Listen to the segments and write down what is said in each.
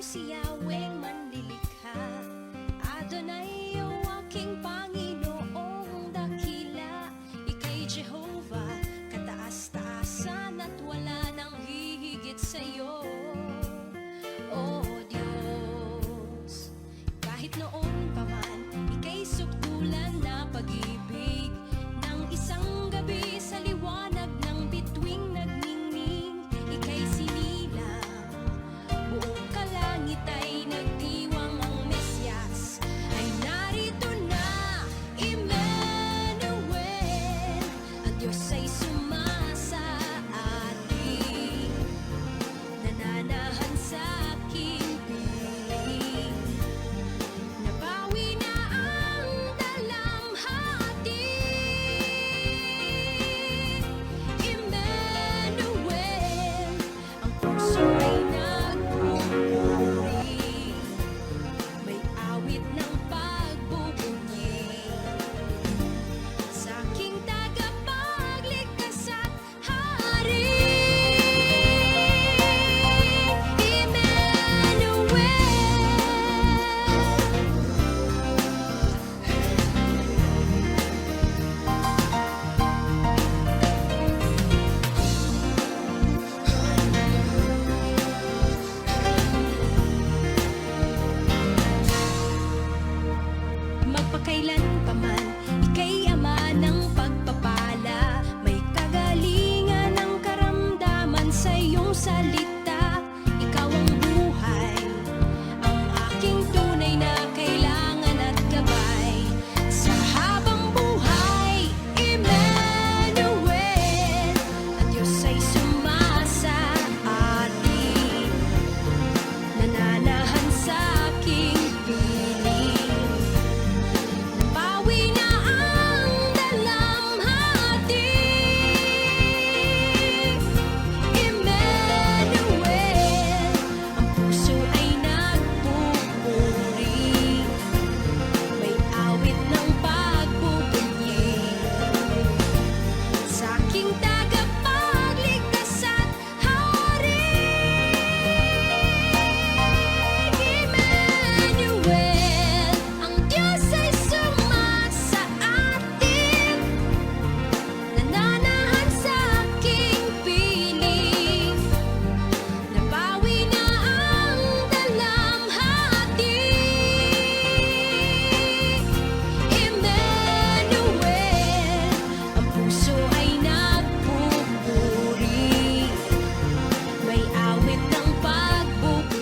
si Yahweh manlilikha. Adonai, o aking Panginoong dakila. Ika'y Jehovah, kataas-taasan at wala nang hihigit sa'yo. O Diyos, kahit noon pa man, ika'y sukdulan na pag-ibig. Nang isang gabi sa liwanag ng bituing nagningning, ika'y sinilang. Buong kalangit ay nagdiwang, ang Mesyas ay narito na. Emmanuel, ang Diyos ay sumasa atin, nananahan sa aking piling. Nabawi na ang dalamhati. Emmanuel, ang puso ay nagpupuri, may awit ng pagbubunyi sa aking tagapagligtas at hari. Magpakailan pa man, ika'y ama ng pagpapala. May kagalingan ng karamdaman sa iyong salita. Ikaw ang buhay, ang aking tunay na kailangan at gabay sa habang buhay. Emmanuel, ang Diyos ay sumasa atin, nananahan sa aking piling. Nabawi na ang dalamhati. Emmanuel, ang puso ay nagpupuri, may awit ng pagbubunyi sa aking tagapagligtas at hari. Emmanuel, ang Diyos ay sumasa atin, nananahan sa aking piling. Nabawi na ang dalamhati. Emmanuel, ang puso ay nagpupuri, may awit ng pagbubunyi.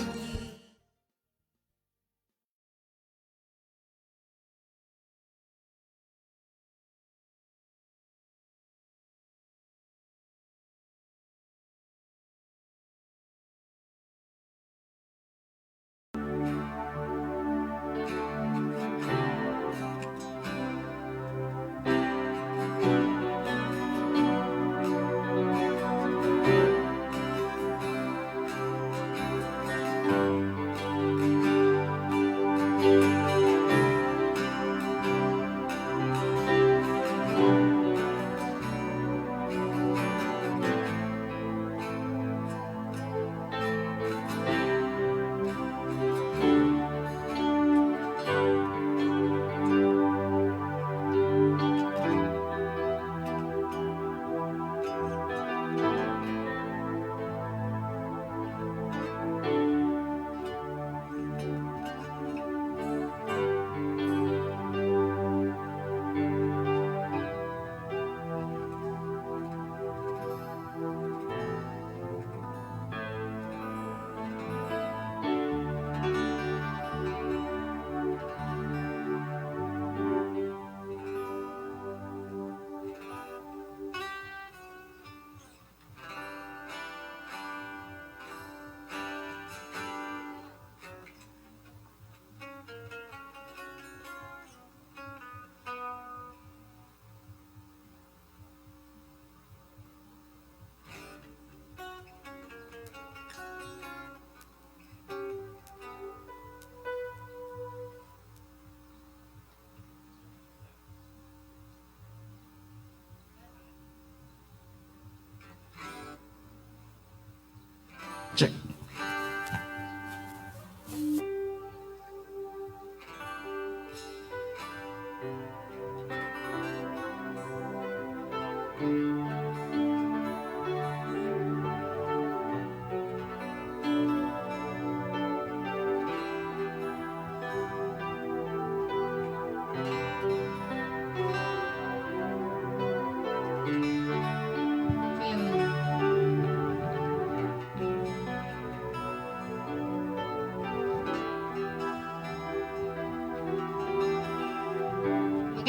Check.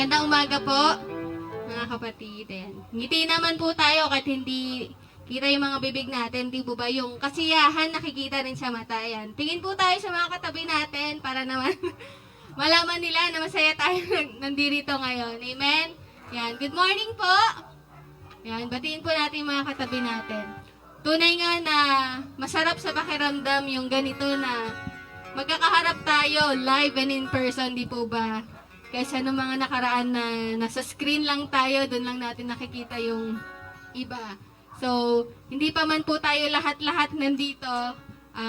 Magandang umaga po, mga kapatid. Ayan. Ngiti naman po tayo kahit hindi kita yung mga bibig natin, di po ba? Yung kasiyahan nakikita rin sa mata. Ayan. Tingin po tayo sa mga katabi natin para naman malaman nila na masaya tayo nandito ngayon. Amen? Yan. Good morning po! Yan. Batiin po natin yung mga katabi natin. Tunay nga na masarap sa pakiramdam yung ganito na magkakaharap tayo live and in person, di po ba? Kaysa ng mga nakaraan na nasa screen lang tayo, doon lang natin nakikita yung iba. So, hindi pa man po tayo lahat-lahat nandito.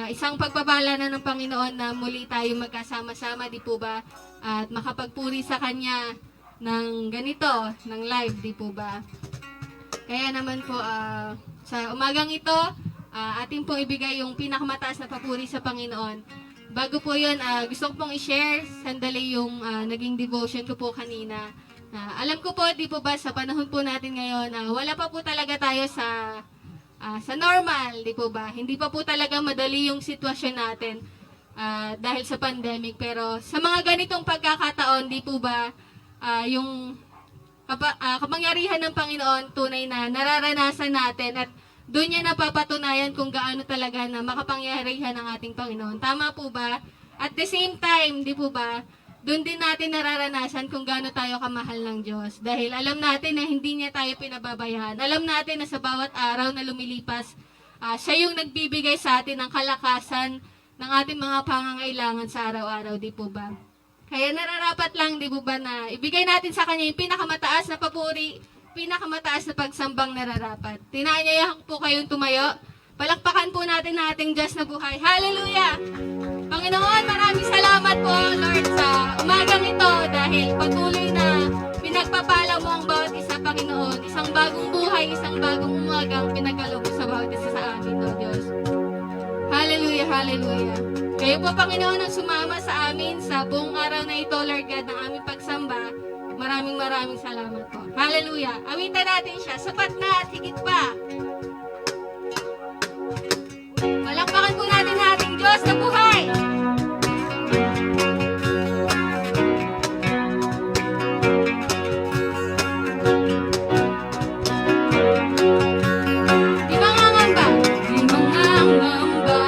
Isang pagpapala na ng Panginoon na muli tayo magkasama-sama, di po ba? At makapagpuri sa Kanya ng ganito, ng live, di po ba? Kaya naman po, sa umagang ito, ating pong ibigay yung pinakamataas na papuri sa Panginoon. Bago po yun, gusto ko pong i-share sandali yung naging devotion ko po kanina. Alam ko po, di po ba, sa panahon po natin ngayon, wala pa po talaga tayo sa normal, di po ba? Hindi pa po talaga madali yung sitwasyon natin dahil sa pandemic. Pero sa mga ganitong pagkakataon, di po ba, yung kapangyarihan ng Panginoon tunay na nararanasan natin at doon niya napapatunayan kung gaano talaga na makapangyarihan ng ating Panginoon. Tama po ba? At the same time, di po ba, doon din natin nararanasan kung gaano tayo kamahal ng Diyos. Dahil alam natin na hindi niya tayo pinababayaan. Alam natin na sa bawat araw na lumilipas, siya yung nagbibigay sa atin ng kalakasan ng ating mga pangangailangan sa araw-araw, di po ba? Kaya nararapat lang, di po ba, na ibigay natin sa Kanya yung pinakamataas na papuri, pinakamataas na pagsambang nararapat. Tinanyayahan po kayong tumayo. Palakpakan po natin na ating Diyos na buhay. Hallelujah! Panginoon, maraming salamat po, Lord, sa umagang ito dahil patuloy na pinagpapala mo ang bawat isa, Panginoon. Isang bagong buhay, isang bagong umagang pinagkaloob sa bawat isa sa amin, O Diyos. Hallelujah, hallelujah. Kayo po, Panginoon, ang sumama sa amin sa buong araw na ito, Lord God, ng aming pagsamba. Maraming salamat po. Hallelujah. Awitan natin siya. Sapat na at higit pa. Palakpakan po natin ang ating Diyos na buhay. Di mangangamba. Di mangangamba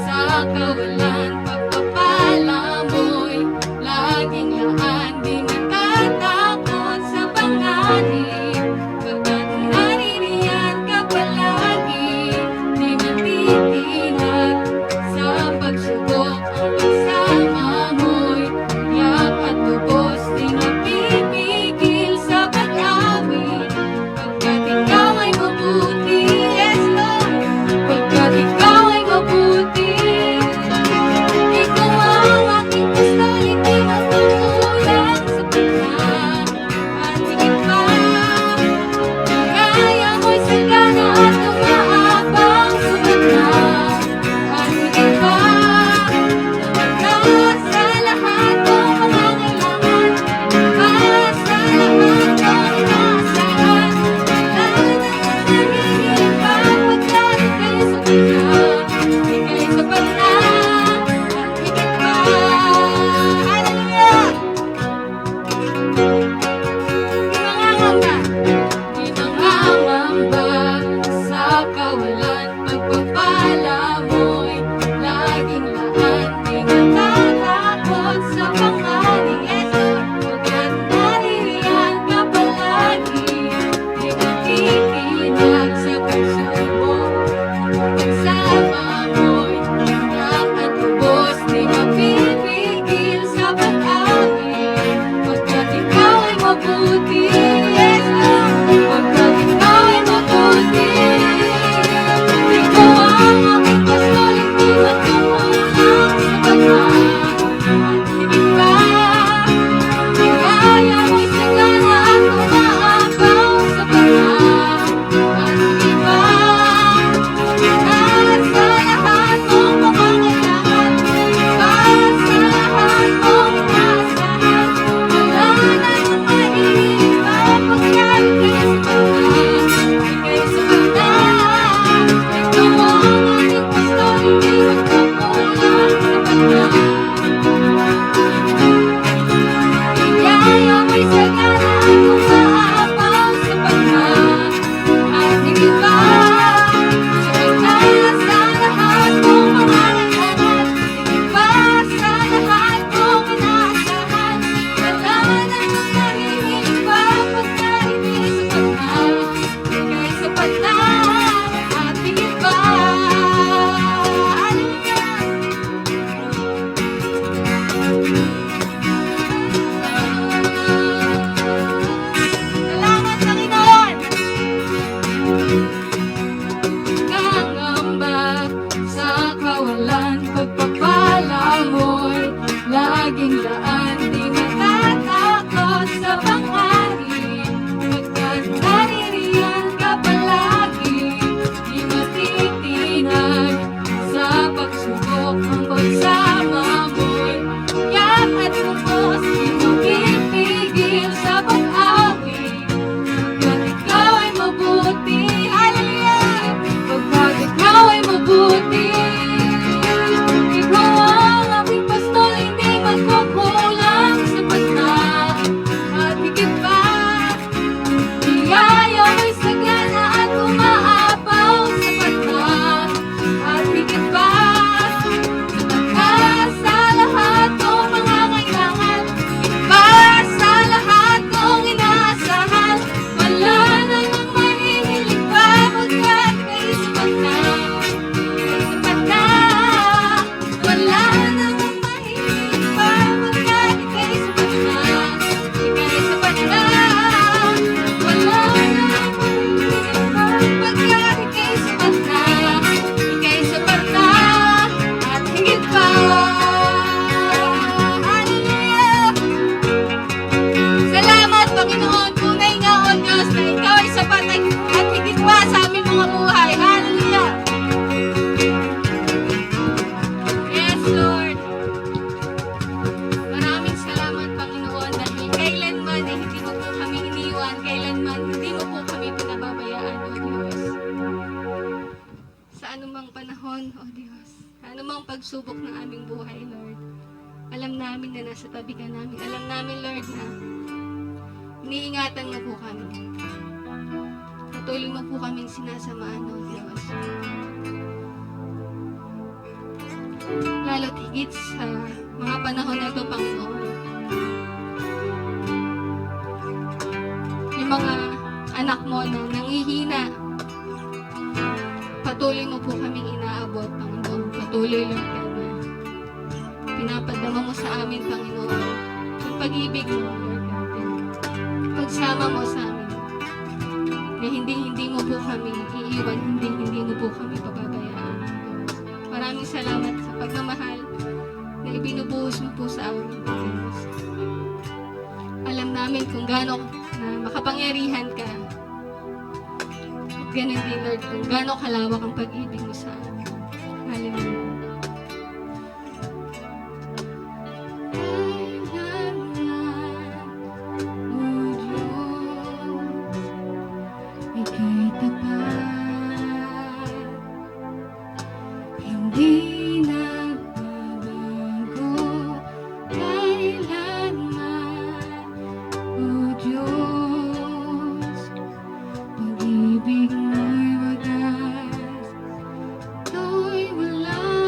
sa kawalan. Pagpapala mo'y laging laan. Di matatakot sa panganib. Pagkat naririyan ka palagi. Di matitinag sa pagsubok. Ang pagsama mo'y yak at lubos. Di mapipigil sa pag-awit. Pagkat ikaw ay mabuti. Yes, Lord. Pagkat ikaw ay mabuti. Ikaw ang aking gusto, hindi magkukulang sa pagka at higit pa. Kaya mo'y sagana at umaabang sa pagka. anumang panahon, O Diyos, sa anumang pagsubok ng aming buhay, Lord. Alam namin na nasa tabi ka namin. Alam namin, Lord, na iniingatan mo po kami. Patuloy mo po kaming sinasamahan, O Diyos. Lalo't higit sa mga panahon na ito, Panginoon. Yung mga anak mo na nangihina, patuloy mo po kaming inaabot, Panginoon. Patuloy, Lord God, na pinapadama mo sa amin, Panginoon, yung pag-ibig mo, Lord God, yung pagsama mo sa amin, na hindi mo po kami iiwan, hindi mo po kami pababayaan. Maraming salamat sa pagmamahal na ibinubuhos mo po sa amin, Diyos. Alam namin kung gaano na makapangyarihan ka. At ganun din, Lord, kung gaano kalawak ang pag-ibig mo sa amin. Hallelujah. Ika'y tapat, hindi nagbabago kailanman, O Diyos. Pag-ibig mo'y wagas, ito'y walang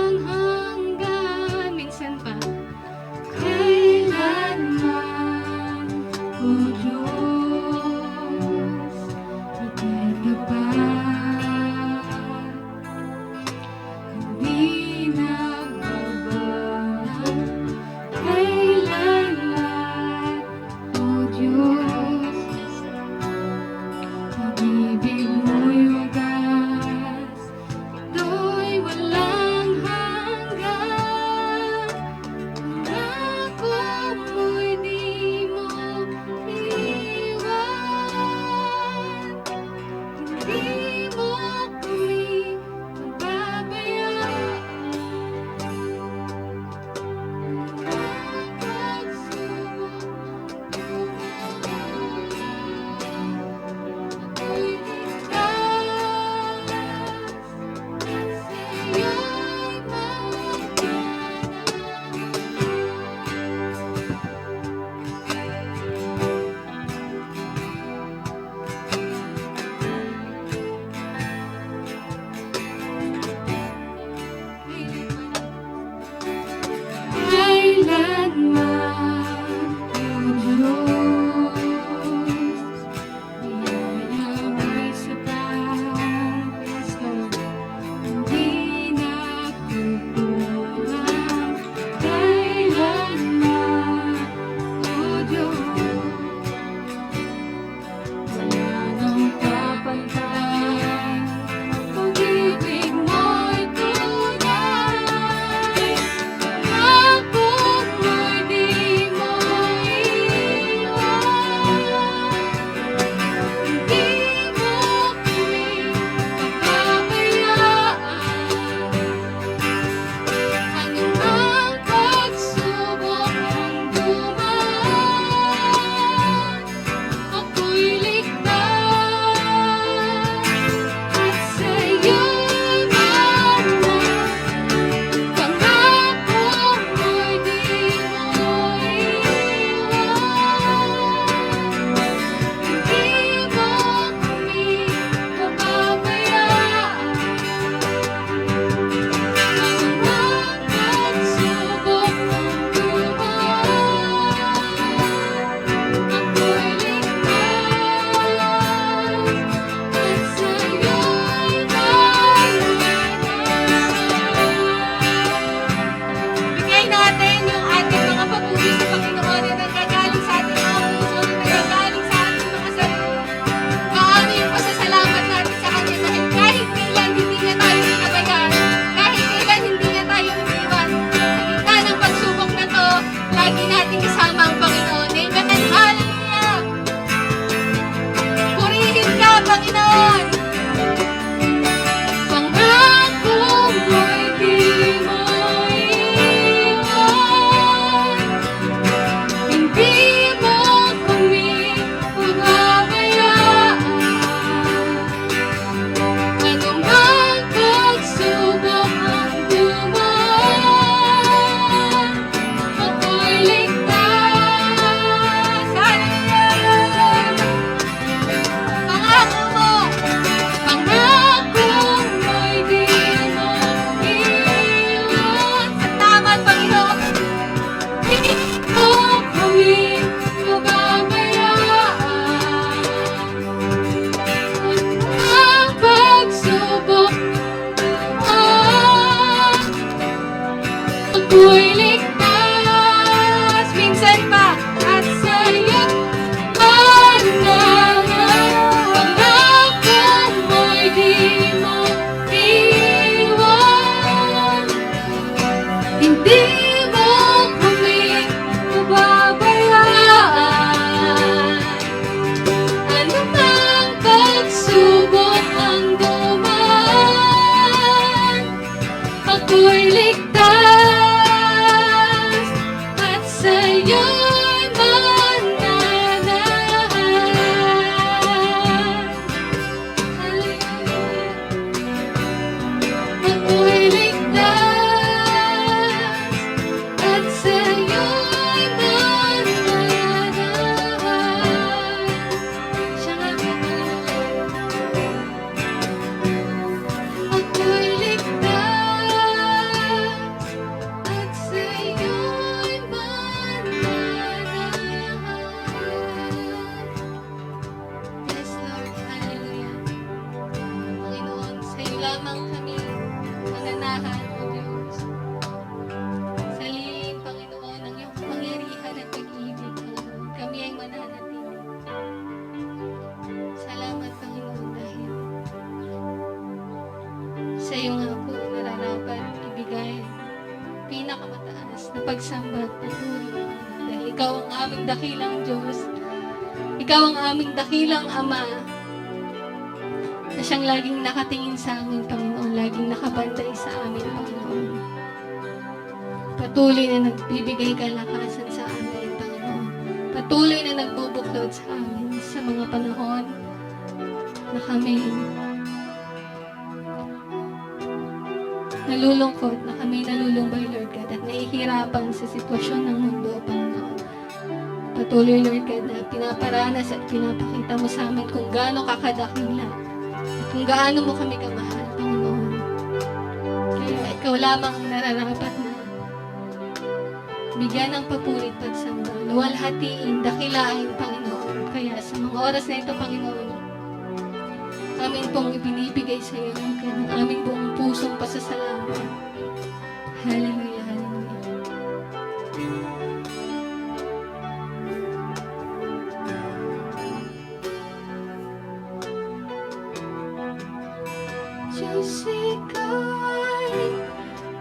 ako'y ligtas. Minsan pa at sa'yo pangako mo'y di mo iwan. Hindi mo kami pababayaan. Ano mang pagsubok ang dumaan, ako'y ligtas at sa'yo'y mananahan. Ako'y ligtas at sa'yo'y mananahan. Siya nga po, ako'y ligtas at sa'yo'y mananahan. Yes, Lord. Hallelujah. Panginoon, sa'yo lamang kami mananahan, O Diyos. Sa lilim, Panginoon, ng iyong kapangyarihan at pag-ibig, Panginoon, kami ay mananatili. Salamat, Panginoon, dahil sa iyo nga po nararapat ibigay pinakamataas na pagsamba at patuloy. Dahil ikaw ang aming dakilang Diyos. Ikaw ang aming dakilang Ama na siyang laging nakatingin sa amin, Panginoon. Laging nakabantay sa amin, Panginoon. Patuloy na nagbibigay kalakasan sa amin, Panginoon. Patuloy na nagbubuklod sa amin sa mga panahon na kami nalulungkot, na kami nalulumbay, Lord God, at nahihirapan sa sitwasyon ng mundo, Panginoon. Patuloy, Lord God, na pinaparanas at pinapakita mo sa amin kung gaano kakadakila at kung gaano mo kami kamahal, Panginoon. Kaya ikaw lamang ang nararapat na bigyan ng papurit pagsamba, luwalhatiin, dakilain, Panginoon. Kaya sa mga oras na ito, Panginoon, amin pong ibinibigay sa iyo, Lord God, ang aming buong pusong pasasalamat. Hallelujah, hallelujah. Diyos, ikaw ay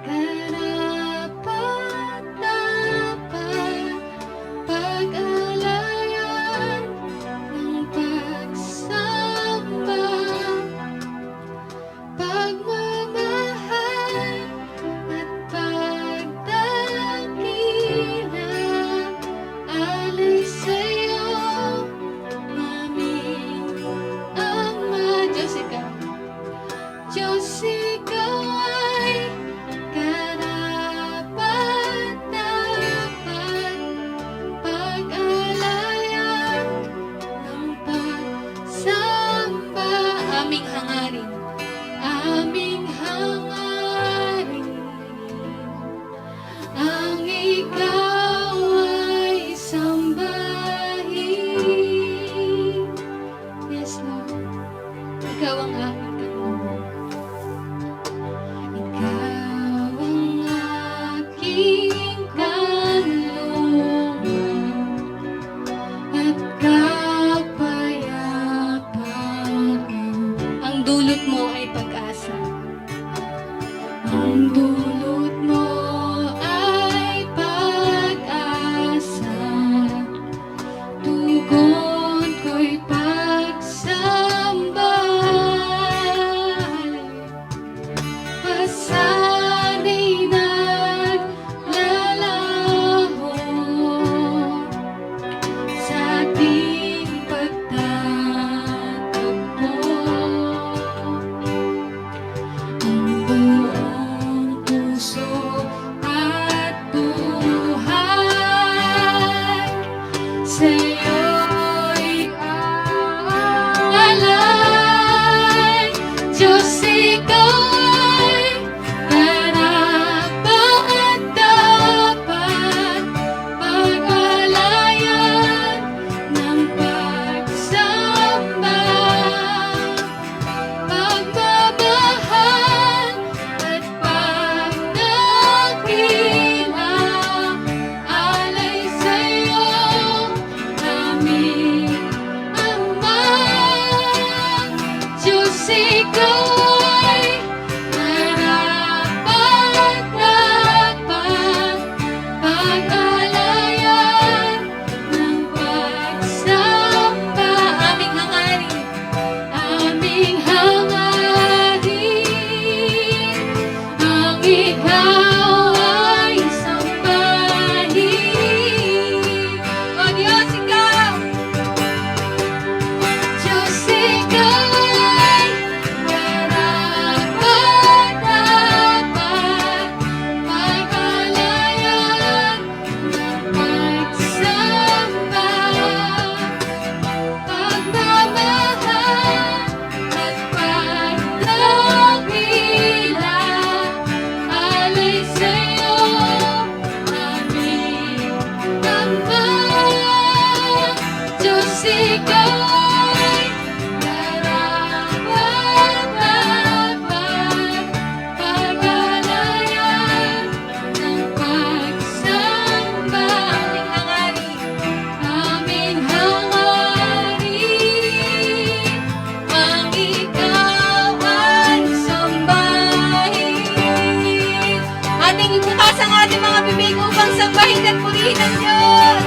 karapat-dapat, pag-alayan ng pagsamba, pagmamahal at pagdakila, alay sa'yo, aming Ama. Diyos, ikaw. Diyos, ikaw ay karapat-dapat, pag-alayan ng pagsamba, aming hangarin, aming hangarin, ang ikaw ay sambahin. Yes, Lord. Ikaw ang aming Panginoon. Ikaw ang aking kanlungan at kapayapaan. Ang dulot mo ay pag-asa. Ang dulot mo ay pag-asa. Tugon ko'y pagsamba. Pasana'y naglalaho sa ating pagtatakbo. Ang buong ang ating mga bibig upang sambahin at purihin ang Diyos.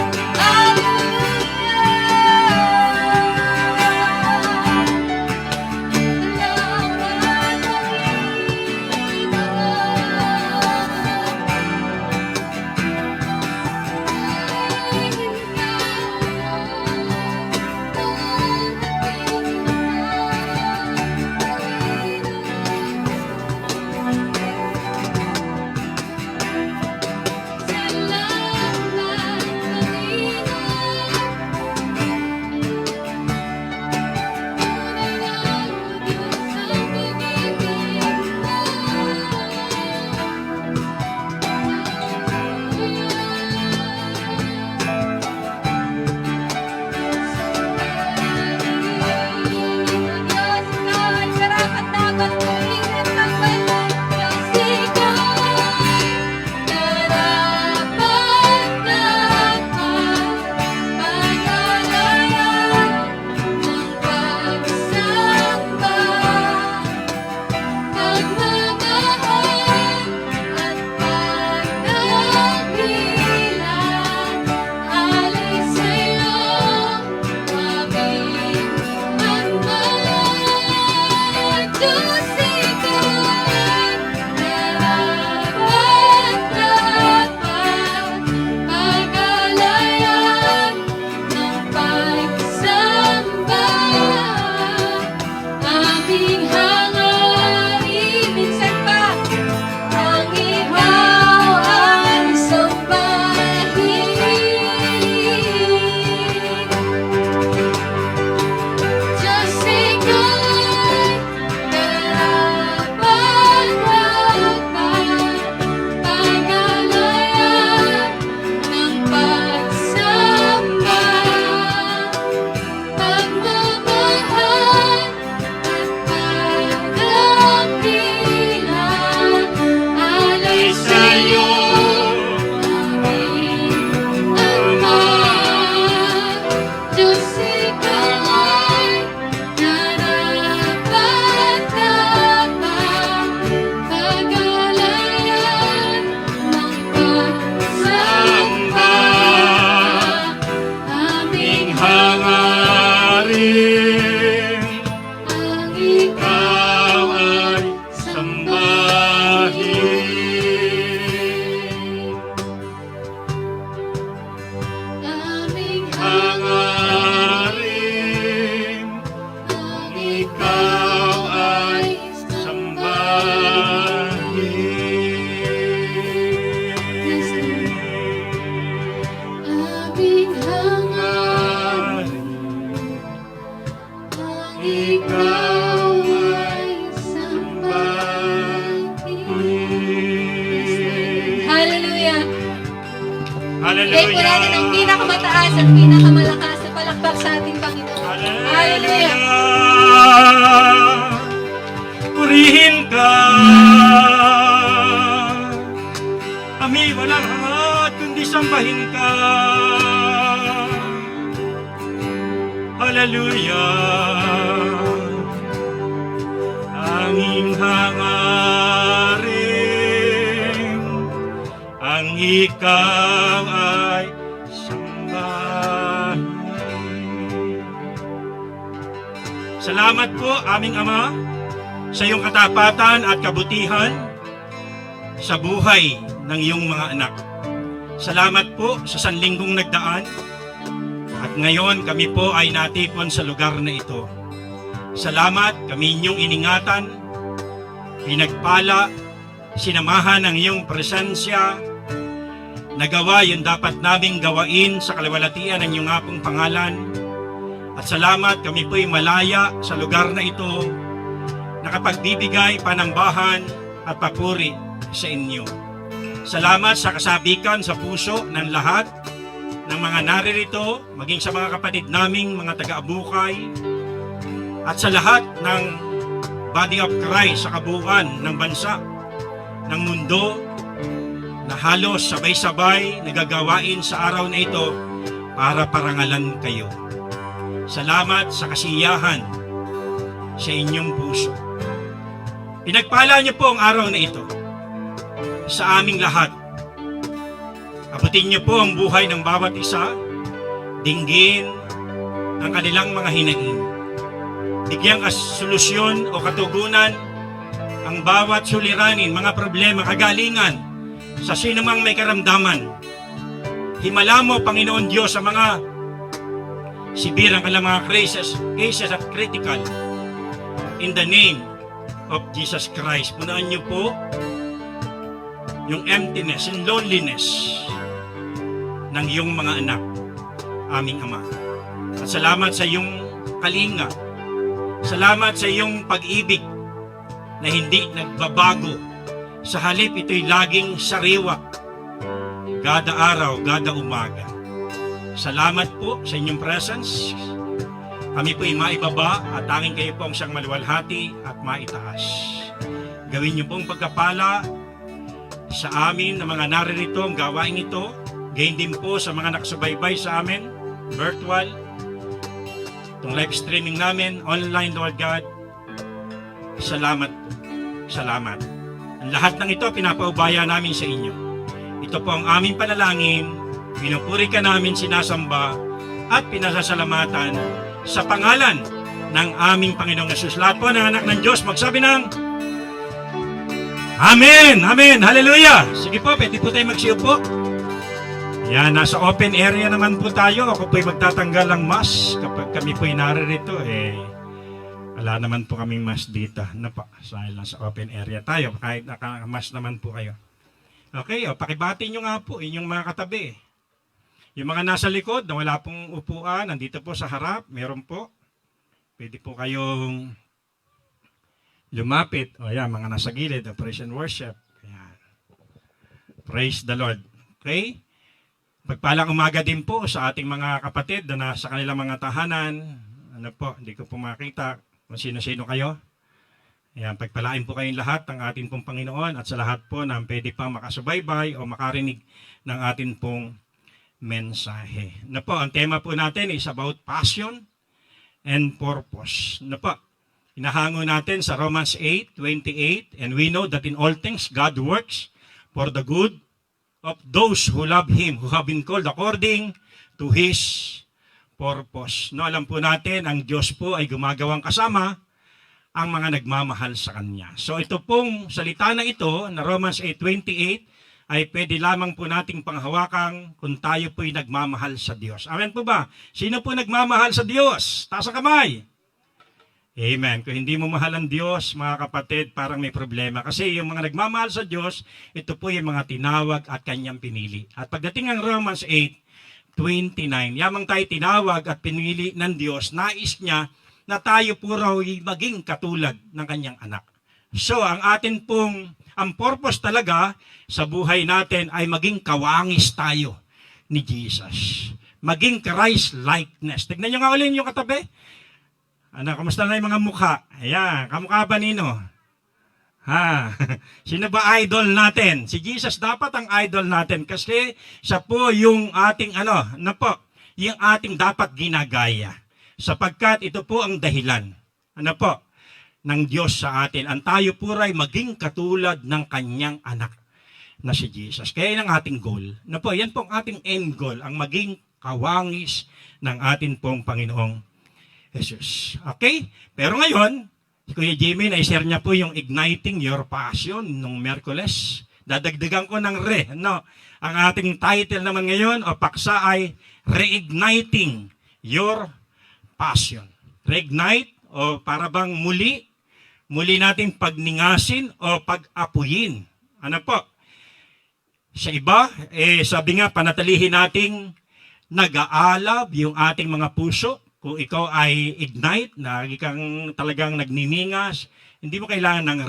Bigay po natin ang pinakamataas at pinakamalakas na palakpak sa ating Panginoon. Hallelujah! Purihin ka. Kami walang hangat kundi sambahin ka. Hallelujah! Tanging hangarin ang ikaw ay sambahin. Salamat po aming Ama sa iyong katapatan at kabutihan sa buhay ng iyong mga anak. Salamat po sa sanlinggong nagdaan at ngayon kami po ay natipon sa lugar na ito. Salamat kami inyong iningatan, pinagpala, sinamahan ng iyong presensya, nagawa yung dapat naming gawain sa kalawalatian ng iyong apong pangalan. At salamat kami po'y malaya sa lugar na ito, nakapagbibigay panambahan at papuri sa inyo. Salamat sa kasabikan sa puso ng lahat ng mga naririto, maging sa mga kapatid naming mga taga-Abukay, at sa lahat ng Body of Christ sa kabuuan ng bansa, ng mundo, na halos sabay-sabay nagagawain sa araw na ito para parangalan kayo. Salamat sa kasiyahan sa inyong puso. Pinagpala niyo po ang araw na ito sa aming lahat Abutin niyo po ang buhay ng bawat isa, dinggin ang kanilang mga hinaing. Bigyang solusyon o katugunan ang bawat suliranin, mga problema, kagalingan sa sinumang may karamdaman. Himala mo, Panginoon Diyos, sa mga sibirang kanilang mga cases at critical. In the name of Jesus Christ, punaan niyo po yung emptiness and loneliness ng iyong mga anak, aming Ama. At salamat sa iyong kalinga. Salamat sa iyong pag-ibig na hindi nagbabago. Sa halip, ito'y laging sariwa. Kada araw, kada umaga. Salamat po sa inyong presence. Kami po'y maibaba at tanging kayo po ang siyang maluwalhati at maitaas. Gawin niyo pong pagkapala sa amin na mga naririto ang gawain ito. Gayon din po sa mga nakasubaybay sa amin, virtual, itong live streaming namin, online, Lord God. Salamat po. Salamat. Ang lahat ng ito, pinapaubaya namin sa inyo. Ito po ang aming panalangin, pinupuri ka namin, sinasamba, at pinasasalamatan sa pangalan ng aming Panginoong Yesus. Lahat po ng anak ng Diyos, magsabi ng Amen! Amen! Hallelujah! Sige po, pwede po tayo magsiupo. Yan, nasa open area naman po tayo. Ako po'y magtatanggal ng mask kapag kami po'y naririto. Wala naman po kaming mask dito. Dahil nasa open area tayo. Kahit naka-mask naman po kayo. Okay, pakibati nyo nga po inyong mga katabi. Yung mga nasa likod na wala pong upuan, nandito po sa harap, meron po. Pwede po kayong lumapit. O yan, mga nasa gilid, praise and worship. Ayan. Praise the Lord. Okay? Pagpalang umaga din po sa ating mga kapatid na nasa kanilang mga tahanan. Ano po, hindi ko po makita kung sino-sino kayo. Ayan, pagpalain po kayong lahat ng ating pong Panginoon at sa lahat po na pwede pa makasubaybay o makarinig ng ating pong mensahe. Na po, ang tema po natin is about passion and purpose. Na po, inahango natin sa Romans 8:28, and we know that in all things God works for the good of those who love Him, who have been called according to His purpose. No, alam po natin, ang Diyos po ay gumagawang kasama ang mga nagmamahal sa Kanya. So ito pong salita na ito, na Romans 8:28, ay pwede lamang po nating panghawakan kung tayo po'y nagmamahal sa Diyos. Amen po ba? Sino po nagmamahal sa Diyos? Taas ang kamay. Amen. Kung hindi mo mahal ang Diyos, mga kapatid, parang may problema. Kasi yung mga nagmamahal sa Diyos, ito po yung mga tinawag at Kanyang pinili. At pagdating ng Romans 8:29, yamang tayo tinawag at pinili ng Diyos, nais niya na tayo po raw maging katulad ng Kanyang anak. So, ang purpose talaga sa buhay natin ay maging kawangis tayo ni Jesus. Maging Christ-likeness. Tignan nyo nga ulit yung katabi. Ano, kamusta na yung mga mukha? Ayan, kamukha ba nino? Ha? Sino ba idol natin? Si Jesus dapat ang idol natin kasi siya po yung ating yung ating dapat ginagaya. Sapagkat ito po ang dahilan. Ng Diyos sa atin. Ang tayo po ay maging katulad ng Kanyang anak na si Jesus. Kaya yan ang ating goal. Yan po ang ating end goal, ang maging kawangis ng ating pong Panginoong Jesus. Okay? Pero ngayon, si Kuya Jimmy, na-share niya po yung Igniting Your Passion nung Miyerkules. Dadagdagan ko ng Ang ating title naman ngayon o paksa ay Reigniting Your Passion. Reignite o para bang muli nating pagningasin o pag-apuyin. Sa iba, sabi nga, panatilihin nating nag-aalab yung ating mga puso. Kung ikaw ay ignite, kang talagang nagniningas, hindi mo kailangan ng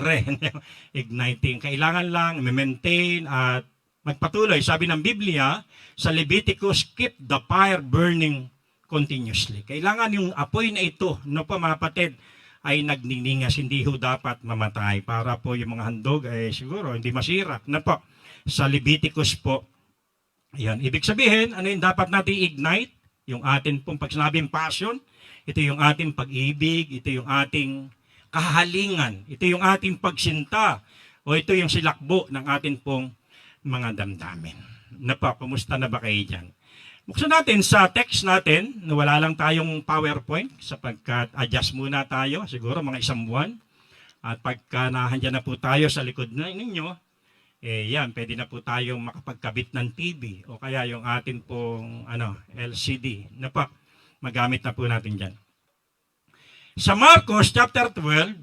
igniting. Kailangan lang maintain at magpatuloy. Sabi ng Biblia, sa Leviticus, keep the fire burning continuously. Kailangan yung apoy na ito, mga kapatid, ay nagniningas, hindi ho dapat mamatay. Para po yung mga handog ay siguro hindi masira. Sa Leviticus po, yan. Ibig sabihin, ano yung dapat natin ignite? Yung atin pong pag sinabing passion, ito yung ating pag-ibig, ito yung ating kahalingan, ito yung ating pagsinta, o ito yung silakbo ng atin pong mga damdamin. Na po, kumusta na ba kayo dyan? Buksan natin sa text natin, na wala lang tayong PowerPoint sapagkat adjust muna tayo, siguro mga 1 buwan. At pagka nahandyan na po tayo sa likod ninyo, yan, pwede na po tayong makapagkabit ng TV o kaya yung atin pong LCD. Na po, magamit na po natin dyan. Sa Marcos chapter 12,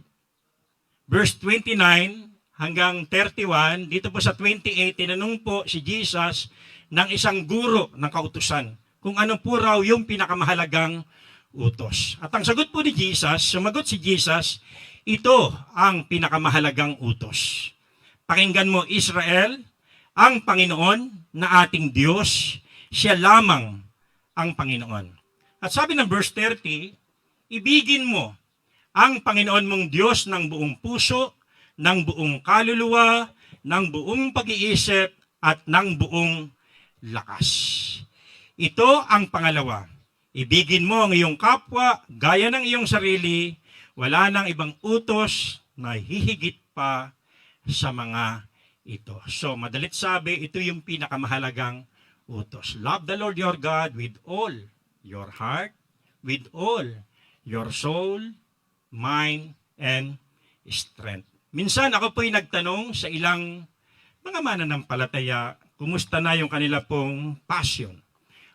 verse 29 hanggang 31, dito po sa 28, tinanong po si Jesus ng isang guro ng kautusan kung ano po raw yung pinakamahalagang utos. At ang sagot po ni Jesus, sumagot si Jesus, ito ang pinakamahalagang utos. Pakinggan mo, Israel, ang Panginoon na ating Diyos, siya lamang ang Panginoon. At sabi ng verse 30, ibigin mo ang Panginoon mong Diyos ng buong puso, ng buong kaluluwa, ng buong pag-iisip, at ng buong lakas. Ito ang pangalawa. Ibigin mo ang iyong kapwa, gaya ng iyong sarili, wala nang ibang utos na hihigit pa sa mga ito. So, madalit sabi, ito yung pinakamahalagang utos. Love the Lord your God with all your heart, with all your soul, mind, and strength. Minsan ako po'y nagtanong sa ilang mga mananampalataya, kumusta na yung kanila pong passion?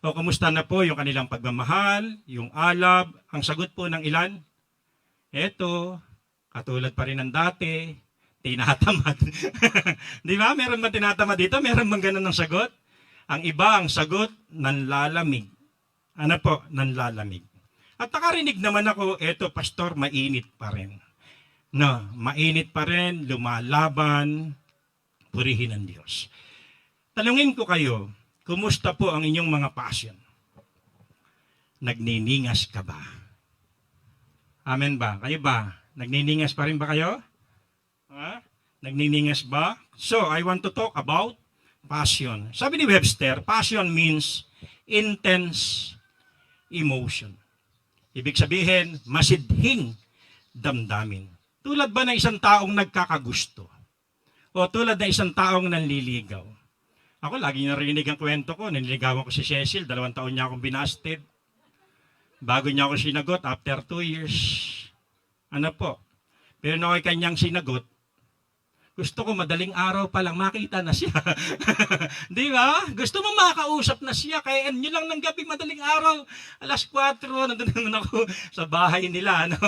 O kumusta na po yung kanilang pagmamahal, yung alab? Ang sagot po ng ilan, eto, katulad pa rin ng dati, tinatamad. Di ba? Meron ba tinatamad dito? Meron bang ganun ng sagot? Ang iba, ang sagot, nanlalamig. Ano po? Nanlalamig. At nakarinig naman ako, eto, pastor, mainit pa rin. No, mainit pa rin, lumalaban, purihin ang Diyos. Tanungin ko kayo, kumusta po ang inyong mga passion? Nagniningas ka ba? Amen ba? Kayo ba? Nagniningas pa rin ba kayo? Ha? Nagniningas ba? So, I want to talk about passion. Sabi ni Webster, passion means intense emotion. Ibig sabihin, masidhing damdamin. Tulad ba ng isang taong nagkakagusto? O tulad ng isang taong nanliligaw? Ako, lagi narinig ang kwento ko. Nililigawan ko si Cecil, 2 taon niya akong binasted. Bago niya ako sinagot, after 2 years. Ano po? Pero nung ako'y kanyang sinagot, gusto ko madaling araw pa lang makita na siya. Di ba? Gusto mo makausap na siya. Kaya nyo lang ng gabi, madaling araw. Alas 4, nandun naman ako sa bahay nila. Ano?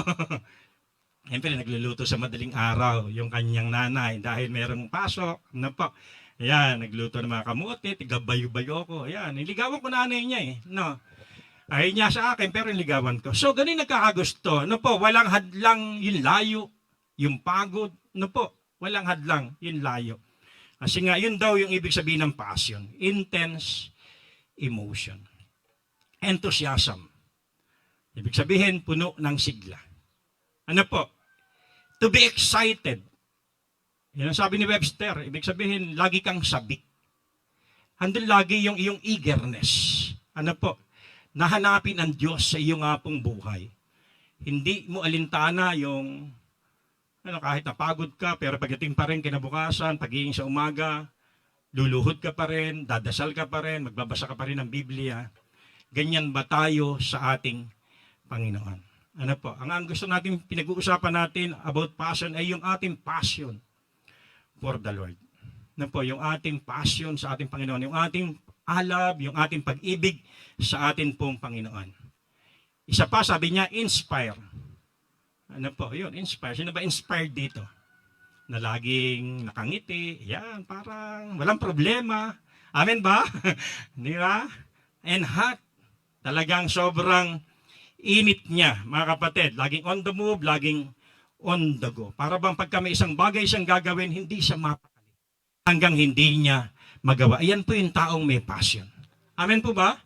Siyempre, nagluluto sa madaling araw yung kanyang nanay dahil merong pasok. Ano po? Ayan, nagluto ng mga kamote, tigabayo-bayo ko. Ayan, niligawan ko nanay niya eh. No? Ayaw niya sa akin, pero niligawan ko. So, ganun nagkakagusto. No po, walang hadlang yung layo, yung pagod. No po, walang hadlang yung layo. Kasi nga, yun daw yung ibig sabihin ng passion. Intense emotion. Enthusiasm. Ibig sabihin, puno ng sigla. Ano po? To be excited. Yan ang sabi ni Webster. Ibig sabihin, lagi kang sabik. Handun lagi yung iyong eagerness. Ano po? Nahanapin ang Diyos sa iyong pong buhay. Hindi mo alintana yung kahit napagod ka, pero pagdating pa rin kinabukasan, pagiging sa umaga, luluhod ka pa rin, dadasal ka pa rin, magbabasa ka pa rin ng Biblia. Ganyan ba tayo sa ating Panginoon? Ano po? Ang gusto natin, pinag-uusapan natin about passion ay yung ating passion for the Lord. Ano po? Yung ating passion sa ating Panginoon, yung ating alab, yung ating pag-ibig sa ating pong Panginoon. Isa pa, sabi niya, inspire. Ano po? Yun, inspire. Sino ba inspired dito? Na laging nakangiti. Yan, parang walang problema. Amen ba? Di ba? And hot. Talagang sobrang init niya, mga kapatid. Laging on the move, laging on the go. Para bang pagka may isang bagay siyang gagawin, hindi siya mapakali. Hanggang hindi niya magawa. Ayan po yung taong may passion. Amen po ba?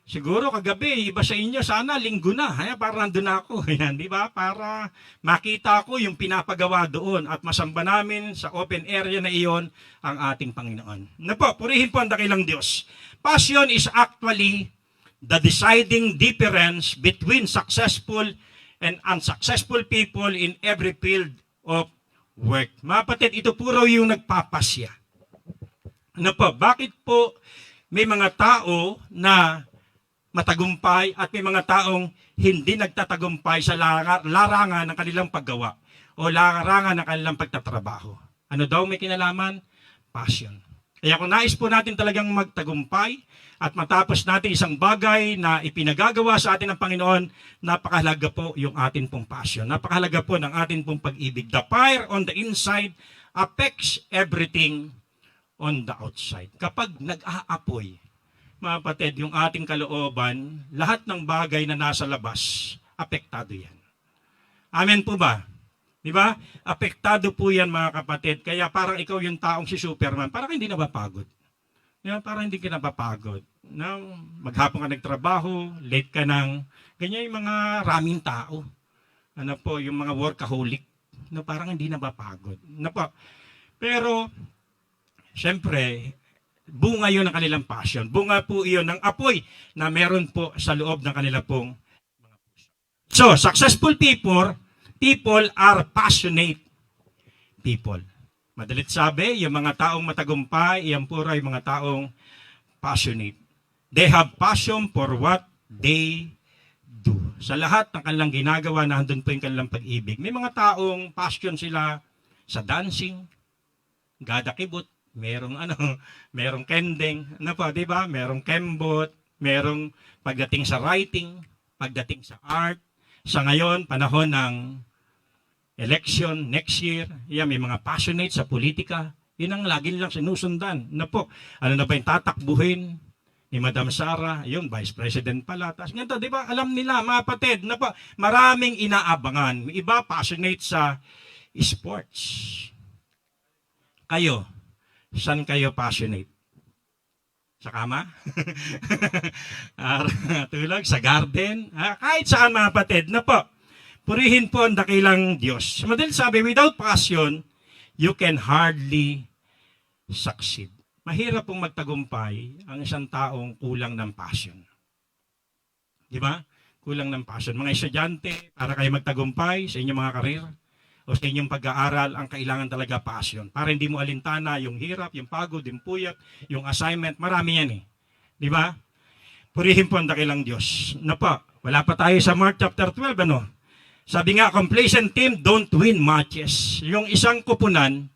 Siguro kagabi, iba sa inyo, sana linggo na. Para nandun ako. Ayan, di ba? Para makita ko yung pinapagawa doon at masamba namin sa open area na iyon ang ating Panginoon. Na po, purihin po ang dakilang Diyos. Passion is actually the deciding difference between successful and unsuccessful people in every field of work. Mga kapatid, ito puro yung nagpapasya. Ano po, bakit po may mga tao na matagumpay at may mga taong hindi nagtatagumpay sa larangan ng kanilang paggawa o larangan ng kanilang pagtatrabaho? Ano daw may kinalaman? Passion. Kaya kung nais po natin talagang magtagumpay at matapos natin isang bagay na ipinagagawa sa atin ng Panginoon, napakahalaga po yung atin pong passion. Napakahalaga po ng atin pong pag-ibig. The fire on the inside affects everything on the outside. Kapag nag-aapoy, mga kapatid, yung ating kalooban, lahat ng bagay na nasa labas, apektado yan. Amen po ba? Di ba? Apektado po yan, mga kapatid. Kaya parang ikaw yung taong si Superman, parang hindi napapagod. Di ba? Parang hindi ka napapagod. Maghapon ka nagtrabaho, late ka ng, ganyan yung mga raming tao. Ano po, yung mga workaholic, na parang hindi napapagod. Ano po? Pero, syempre, bunga yun ng kanilang passion. Bunga po iyon ng apoy na meron po sa loob ng kanila pong mga puso. So, successful people are passionate people. Madalit sabi, yung mga taong matagumpay, yan po ay mga taong passionate. They have passion for what they do. Sa lahat ng kanilang ginagawa, nandun po yung kanilang pag-ibig. May mga taong passion sila sa dancing, gadakibot, merong kending, ano po, di ba? Merong kembot, merong pagdating sa writing, pagdating sa art. Sa ngayon, panahon ng election next year, yan, may mga passionate sa politika. Yun ang lagi nilang sinusundan. Ano po, ano na ba yung tatakbuhin ni Madam Sara? Yun, Vice President pala. Tapos ganito, di ba? Alam nila, mga kapatid, na po, maraming inaabangan. May iba passionate sa sports. Kayo, saan kayo passionate? Sa kama? Tulog? Sa garden? Kahit saan, mga kapatid, na po, purihin po ang dakilang Diyos. Madali sabi, without passion, you can hardly succeed. Mahirap pong magtagumpay ang isang taong kulang ng passion. Di ba? Kulang ng passion. Mga estudyante, para kayo magtagumpay sa inyong mga karir o sa inyong pag-aaral, ang kailangan talaga passion. Para hindi mo alintana yung hirap, yung pagod, yung puyat, yung assignment. Marami yan eh. Di ba? Purihin po ang dakilang Diyos. Na pa, wala pa tayo sa Mark chapter 12, ano? Sabi nga, complacent team don't win matches. Yung isang kupunan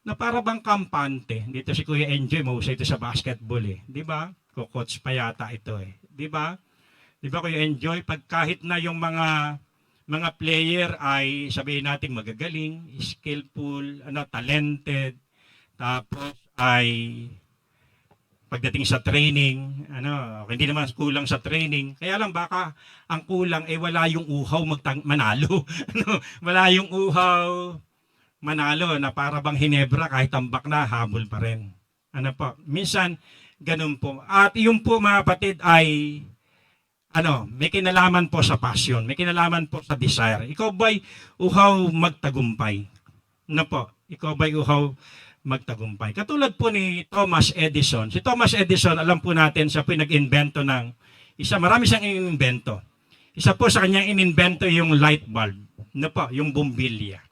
na para bang kampante. Dito si Kuya Enjoy, mahusay ito sa basketball eh. Di ba? Coach pa yata ito eh. Di ba? Di ba Kuya Enjoy? Pag kahit na yung mga player ay sabihin natin magagaling, skillful, talented, tapos ay pagdating sa training, hindi naman kulang sa training. Kaya lang baka ang kulang ay wala yung uhaw manalo. Wala yung uhaw manalo na para bang Hinebra kahit tambak na habol pa rin. Minsan ganun po. At yung po mga kapatid ay may kinalaman po sa passion, may kinalaman po sa desire. Ikaw ba'y uhaw magtagumpay? Ikaw ba'y uhaw magtagumpay? Katulad po ni Thomas Edison. Si Thomas Edison, alam po natin, siya po nag-invento ng marami siyang inimbento. Isa po sa kanyang inimbento yung light bulb, yung bumbilya.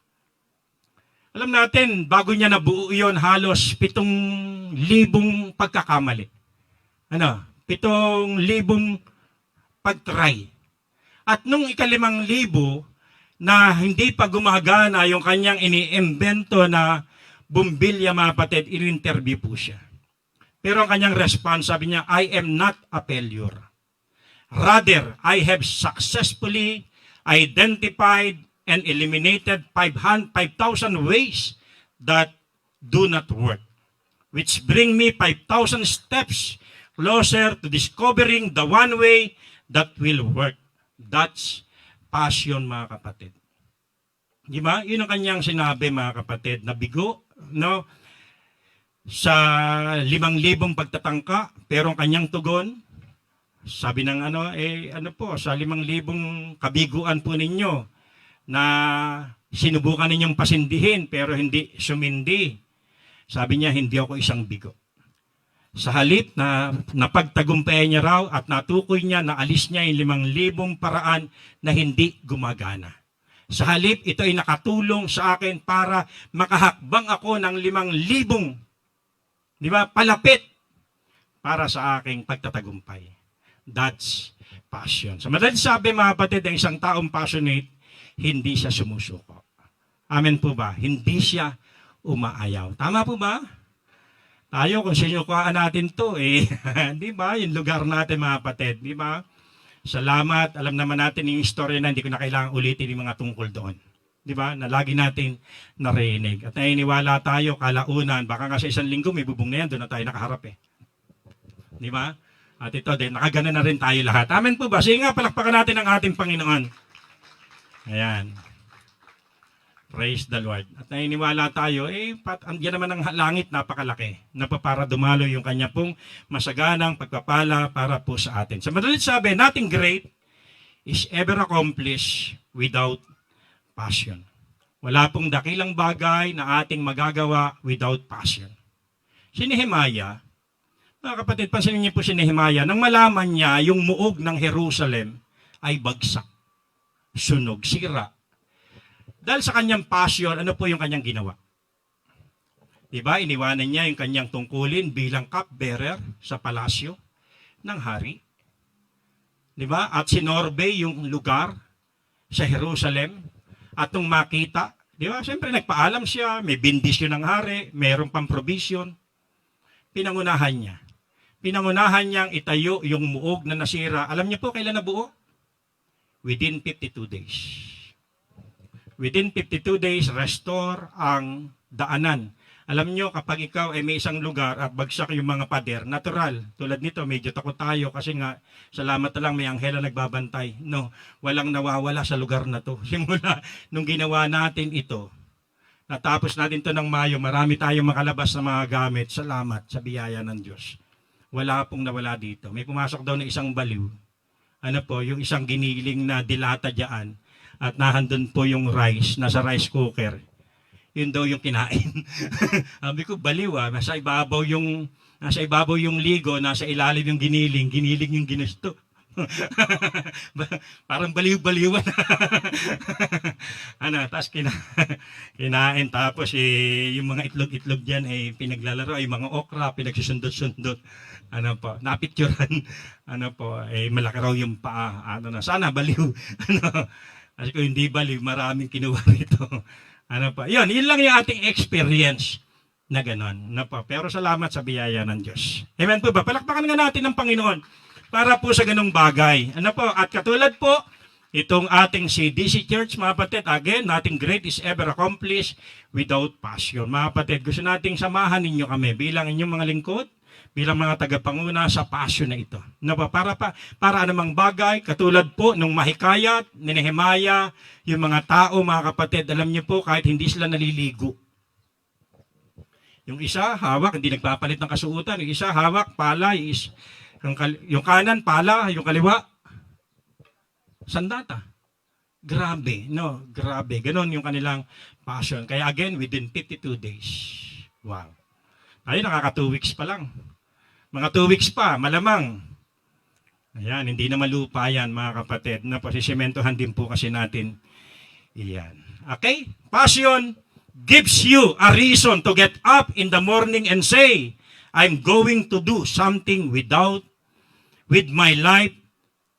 Alam natin, bago niya nabuo yun, halos 7,000 pagkakamali. 7,000 pag-try. At nung 5,000 na hindi pa gumagana yung kanyang iniimbento na bumbilya, mga kapatid, in-interview po siya. Pero ang kanyang response, sabi niya, I am not a failure. Rather, I have successfully identified and eliminated 5,000 ways that do not work, which bring me 5,000 steps closer to discovering the one way that will work. That's passion, mga kapatid. Di ba? Yun ang kanyang sinabi, mga kapatid, na bigo, sa 5,000 pagtatangka, pero ang kanyang tugon, sabi ng sa 5,000 kabiguan po ninyo, na sinubukan ninyong pasindihin, pero hindi sumindi. Sabi niya, hindi ako isang bigo. Sa halip na napagtagumpayan niya raw at natukoy niya na alis niya yung 5,000 paraan na hindi gumagana. Sa halip, ito ay nakatulong sa akin para makahakbang ako ng 5,000 Di ba? Palapit para sa aking pagtatagumpay. That's passion. Sa madaling sabi, mga kapatid, ang isang taong passionate, hindi siya sumusuko. Amen po ba? Hindi siya umaayaw. Tama po ba? Tayo, kung sinukuhaan natin to, di ba? Yung lugar natin, mga kapatid, di ba? Salamat. Alam naman natin yung istorya na hindi ko na kailangan ulitin yung mga tungkol doon. Di ba? Na lagi natin narinig. At naniniwala tayo, kalaunan, baka nga sa isang linggo, may bubong na yan, doon na tayo nakaharap Di ba? At ito din, nakagana na rin tayo lahat. Amen po ba? Sige nga, palakpakan natin ang ating Panginoon. Ayan. Praise the Lord. At naniniwala tayo, yan naman ang langit, napakalaki. Para dumalo yung kanya pong masaganang pagpapala para po sa atin. Sa madalit sabi, nothing great is ever accomplished without passion. Wala pong dakilang bagay na ating magagawa without passion. Si Nehemiah, mga kapatid, pansinin niyo po si Nehemiah, nang malaman niya yung muog ng Jerusalem ay bagsak, sunog, sira. Dahil sa kanyang passion, ano po yung kanyang ginawa? Diba? Iniwanan niya yung kanyang tungkulin bilang cupbearer sa palasyo ng hari. Diba? At sinorbe yung lugar sa Jerusalem. At nung makita, diba? Siyempre nagpaalam siya, may bindisyon ng hari, mayroong pang provision. Pinangunahan niya. Pinangunahan niyang itayo yung muog na nasira. Alam niyo po kailan nabuo? Within 52 days. Within 52 days, restore ang daanan. Alam niyo, kapag ikaw ay may isang lugar at bagsak yung mga pader, natural. Tulad nito, medyo takot tayo kasi nga, salamat na lang may anghela nagbabantay. No, walang nawawala sa lugar na to. Simula nung ginawa natin ito, natapos natin to ng Mayo, marami tayong makalabas na mga gamit. Salamat sa biyaya ng Diyos. Wala pong nawala dito. May pumasok daw na isang baliw. Ano po, yung isang giniling na dilata dyan. At nahandun po yung rice, nasa rice cooker. Yun daw yung kinain. Sabi ko, baliw nasa ibabaw yung ligo, nasa ilalim yung giniling yung ginusto. Parang baliw-baliwan. Tapos kinain, tapos yung mga itlog-itlog dyan pinaglalaro, mga okra, pinagsusundot-sundot. Napicturan. Malaki raw yung paa. Sana baliw. Kasi kung hindi baliw, maraming kinuha rito. Yun lang yung ating experience na gano'n. Pero salamat sa biyaya ng Diyos. Amen po ba? Palakpakan nga natin ng Panginoon para po sa ganung bagay. At katulad po, itong ating CDC Church, mga kapatid, again, nothing great is ever accomplished without passion. Mga kapatid, gusto nating samahan ninyo kami bilang inyong mga lingkod, bilang mga tagapanguna sa passion na ito. Para anumang bagay, katulad po nung mahikayat ni Nehemiah, yung mga tao, mga kapatid, alam niyo po, kahit hindi sila naliligo. Yung isa, hawak, hindi nagpapalit ng kasuotan. Yung isa, hawak, pala, yung kanan, pala, yung kaliwa, sandata. Grabe, no? Grabe. Ganon yung kanilang passion. Kaya again, within 52 days. Wow. Ay, nakaka 2 weeks pa lang. Mga 2 weeks pa, malamang. Ayan, hindi na malupa yan, mga kapatid. Pasisimentohan din po kasi natin. Iyan. Okay? Passion gives you a reason to get up in the morning and say, I'm going to do something with my life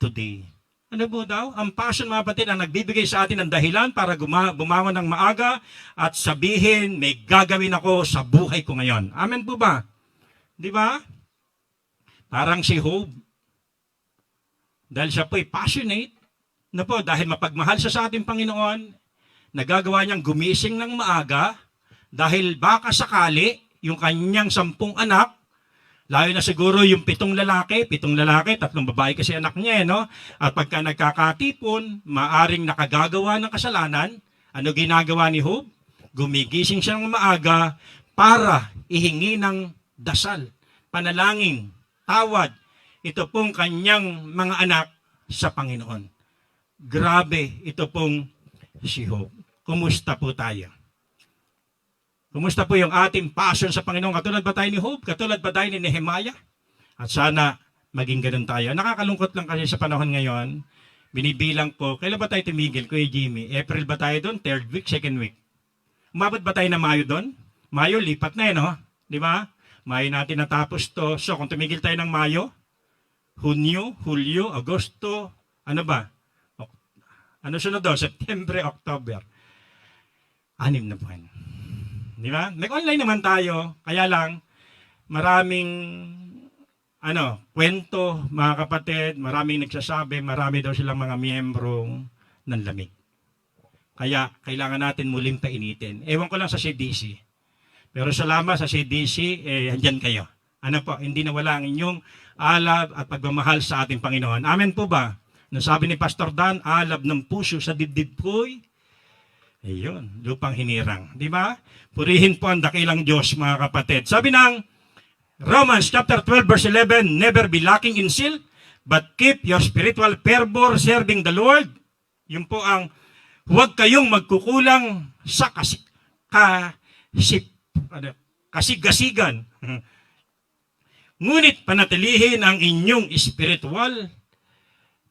today. Ano po daw? Ang passion, mga kapatid, ang nagbibigay sa atin ng dahilan para bumangon ng maaga at sabihin, may gagawin ako sa buhay ko ngayon. Amen po ba? Di ba? Parang si Job. Dahil siya po'y passionate, dahil mapagmahal siya sa ating Panginoon, nagagawa niyang gumising ng maaga, dahil baka sakali, yung kanyang 10 anak, layo na siguro yung 7 lalaki, 3 babae kasi anak niya, no? At pagka nagkakatipon, maaring nakagagawa ng kasalanan, ano ginagawa ni Job? Gumigising siya ng maaga para ihingi ng dasal, panalangin, tawad, ito pong kanyang mga anak sa Panginoon. Grabe, ito pong si Job. Kumusta po tayo? Kumusta po yung ating passion sa Panginoon? Katulad ba tayo ni Job? Katulad ba tayo ni Nehemiah? At sana maging ganun tayo. Nakakalungkot lang kasi sa panahon ngayon, binibilang ko, kailan ba tayo tumigil, Kuya Jimmy? April ba tayo doon? 3rd week, 2nd week? Umabot ba tayo na Mayo doon? Mayo, lipat na no? Di ba? Mayo natin natapos to. So, kung tumigil tayo ng Mayo, Hunyo, Hulyo, Agosto, ano ba? Ano sunod daw? September, October. 6 na buwan. Di ba? Nag-online naman tayo. Kaya lang, maraming kwento, mga kapatid, maraming nagsasabi, marami daw silang mga miyembrong ng lamig. Kaya, kailangan natin muling painitin. Ewan ko lang sa CDC. Pero salamat sa CDC, andyan kayo. Ano po, hindi nawala ang inyong alab at pagmamahal sa ating Panginoon. Amen po ba? Nasabi ni Pastor Dan, alab ng puso sa dibdib ko'y, ayun, lupang hinirang. Di ba? Purihin po ang dakilang Diyos, mga kapatid. Sabi ng Romans chapter 12 verse 11, never be lacking in zeal, but keep your spiritual fervor serving the Lord. Yun po ang huwag kayong magkukulang sa kasigasigan. Ngunit panatilihin ang inyong spiritual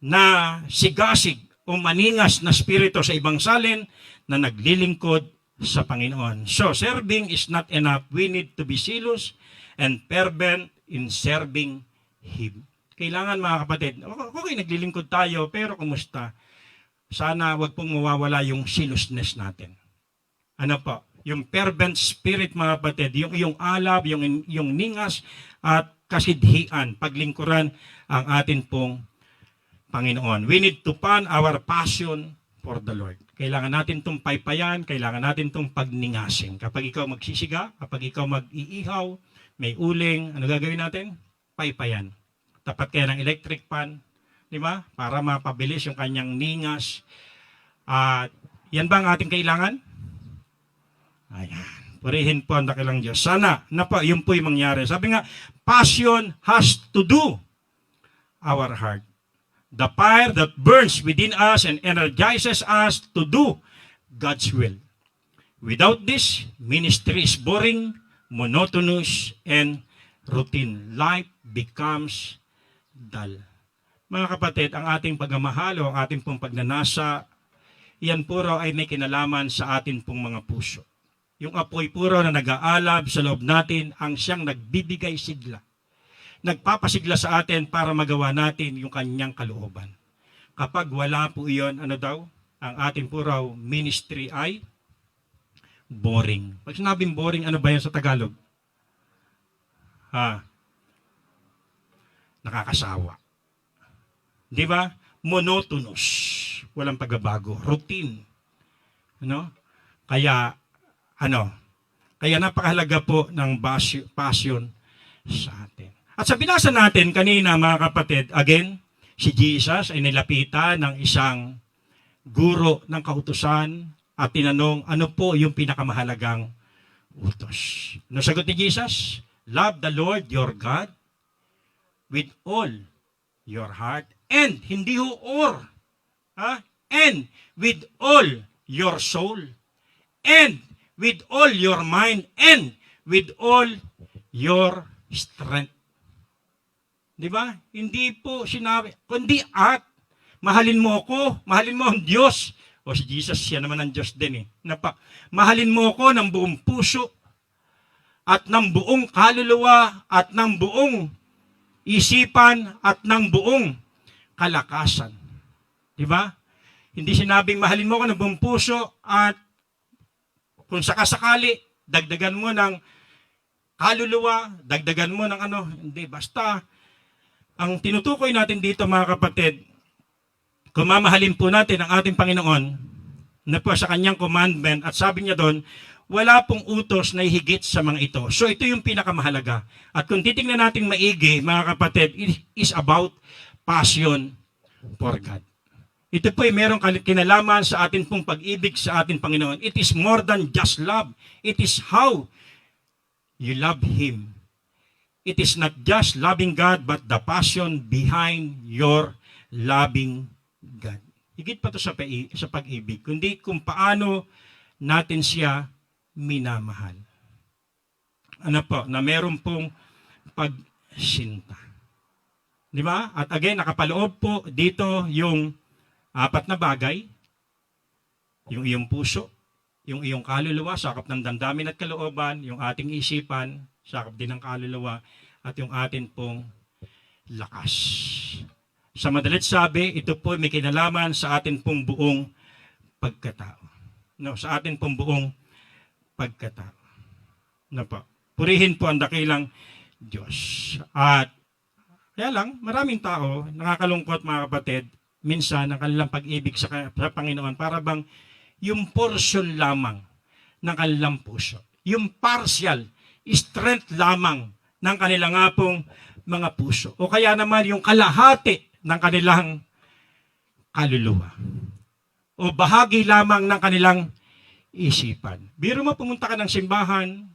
na sigasig o maningas na spirito sa ibang salin na naglilingkod sa Panginoon. So, serving is not enough. We need to be zealous and fervent in serving Him. Kailangan, mga kapatid, okay, naglilingkod tayo, pero kumusta? Sana wag pong mawawala yung zealousness natin. Ano po? Yung fervent spirit, mga kapatid, yung iyong alab, yung ningas at kasidhian, paglingkuran ang atin pong Panginoon. We need to pan our passion for the Lord. Kailangan natin itong paypayan, kailangan natin itong pagningasin. Kapag ikaw magsisiga, kapag ikaw mag-iihaw, may uling, ano gagawin natin? Paypayan. Tapat kaya ng electric pan, di ba? Para mapabilis yung kanyang ningas. Yan ba ang ating kailangan? Ayan. Purihin po ang dakilang Diyos. Sana na po, yun po yung mangyari. Sabi nga, passion has to do our heart. The fire that burns within us and energizes us to do God's will. Without this, ministry is boring, monotonous, and routine. Life becomes dull. Mga kapatid, ang ating pagmamahal o ang ating pong pagnanasa, yan po raw ay may kinalaman sa atin pong mga puso. Yung apoy po raw na nag-aalab sa loob natin ang siyang nagbibigay sigla. Nagpapasigla sa atin para magawa natin yung kanyang kalooban. Kapag wala po iyon, ano daw? Ang ating po raw ministry ay boring. Pag sinabing boring, ano ba yan sa Tagalog? Nakakasawa. Di ba? Monotonous. Walang pagbabago. Routine. Kaya napakahalaga po ng passion sa atin. At sa binasa natin kanina, mga kapatid, again, si Jesus ay nilapitan ng isang guro ng kautusan at tinanong, ano po yung pinakamahalagang utos? Ano sagot ni Jesus? Love the Lord your God with all your heart and hindi ho and with all your soul and with all your mind and with all your strength. Di ba? Hindi po sinabi, kundi at mahalin mo ako, mahalin mo ang Diyos. O si Jesus, siya naman ang Diyos din eh. Mahalin mo ako ng buong puso at ng buong kaluluwa at ng buong isipan at ng buong kalakasan. Di ba? Hindi sinabing mahalin mo ako ng buong puso at kung sakasakali, dagdagan mo ng kaluluwa, dagdagan mo ng Hindi, basta ang tinutukoy natin dito, mga kapatid, kung mamahalin po natin ang ating Panginoon na po sa kanyang commandment at sabi niya doon, wala pong utos na higit sa mga ito. So ito yung pinakamahalaga. At kung titingnan natin maigi, mga kapatid, it is about passion for God. Ito po ay merong kinalaman sa atin pong pag-ibig sa ating Panginoon. It is more than just love. It is how you love Him. It is not just loving God, but the passion behind your loving God. Higit pa ito sa pag-ibig, kundi kung paano natin siya minamahal. Na meron pong pagsinta. Di ba? At again, nakapaloob po dito yung 4 na bagay, yung iyong puso, yung iyong kaluluwa, sakop ng damdamin at kalooban, yung ating isipan, sakop din ng kaluluwa, at yung atin pong lakas. Sa madalit sabi, ito po may kinalaman sa atin pong buong pagkatao. No, sa atin pong buong pagkatao. No po. Purihin po ang dakilang Diyos. At kaya lang, maraming tao, nakakalungkot mga kapatid, minsan ang kanilang pag-ibig sa Panginoon para bang yung portion lamang ng kanilang puso. Yung partial strength lamang ng kanilang nga pong mga puso. O kaya naman yung kalahati ng kanilang kaluluwa. O bahagi lamang ng kanilang isipan. Biro mo, pumunta ka ng simbahan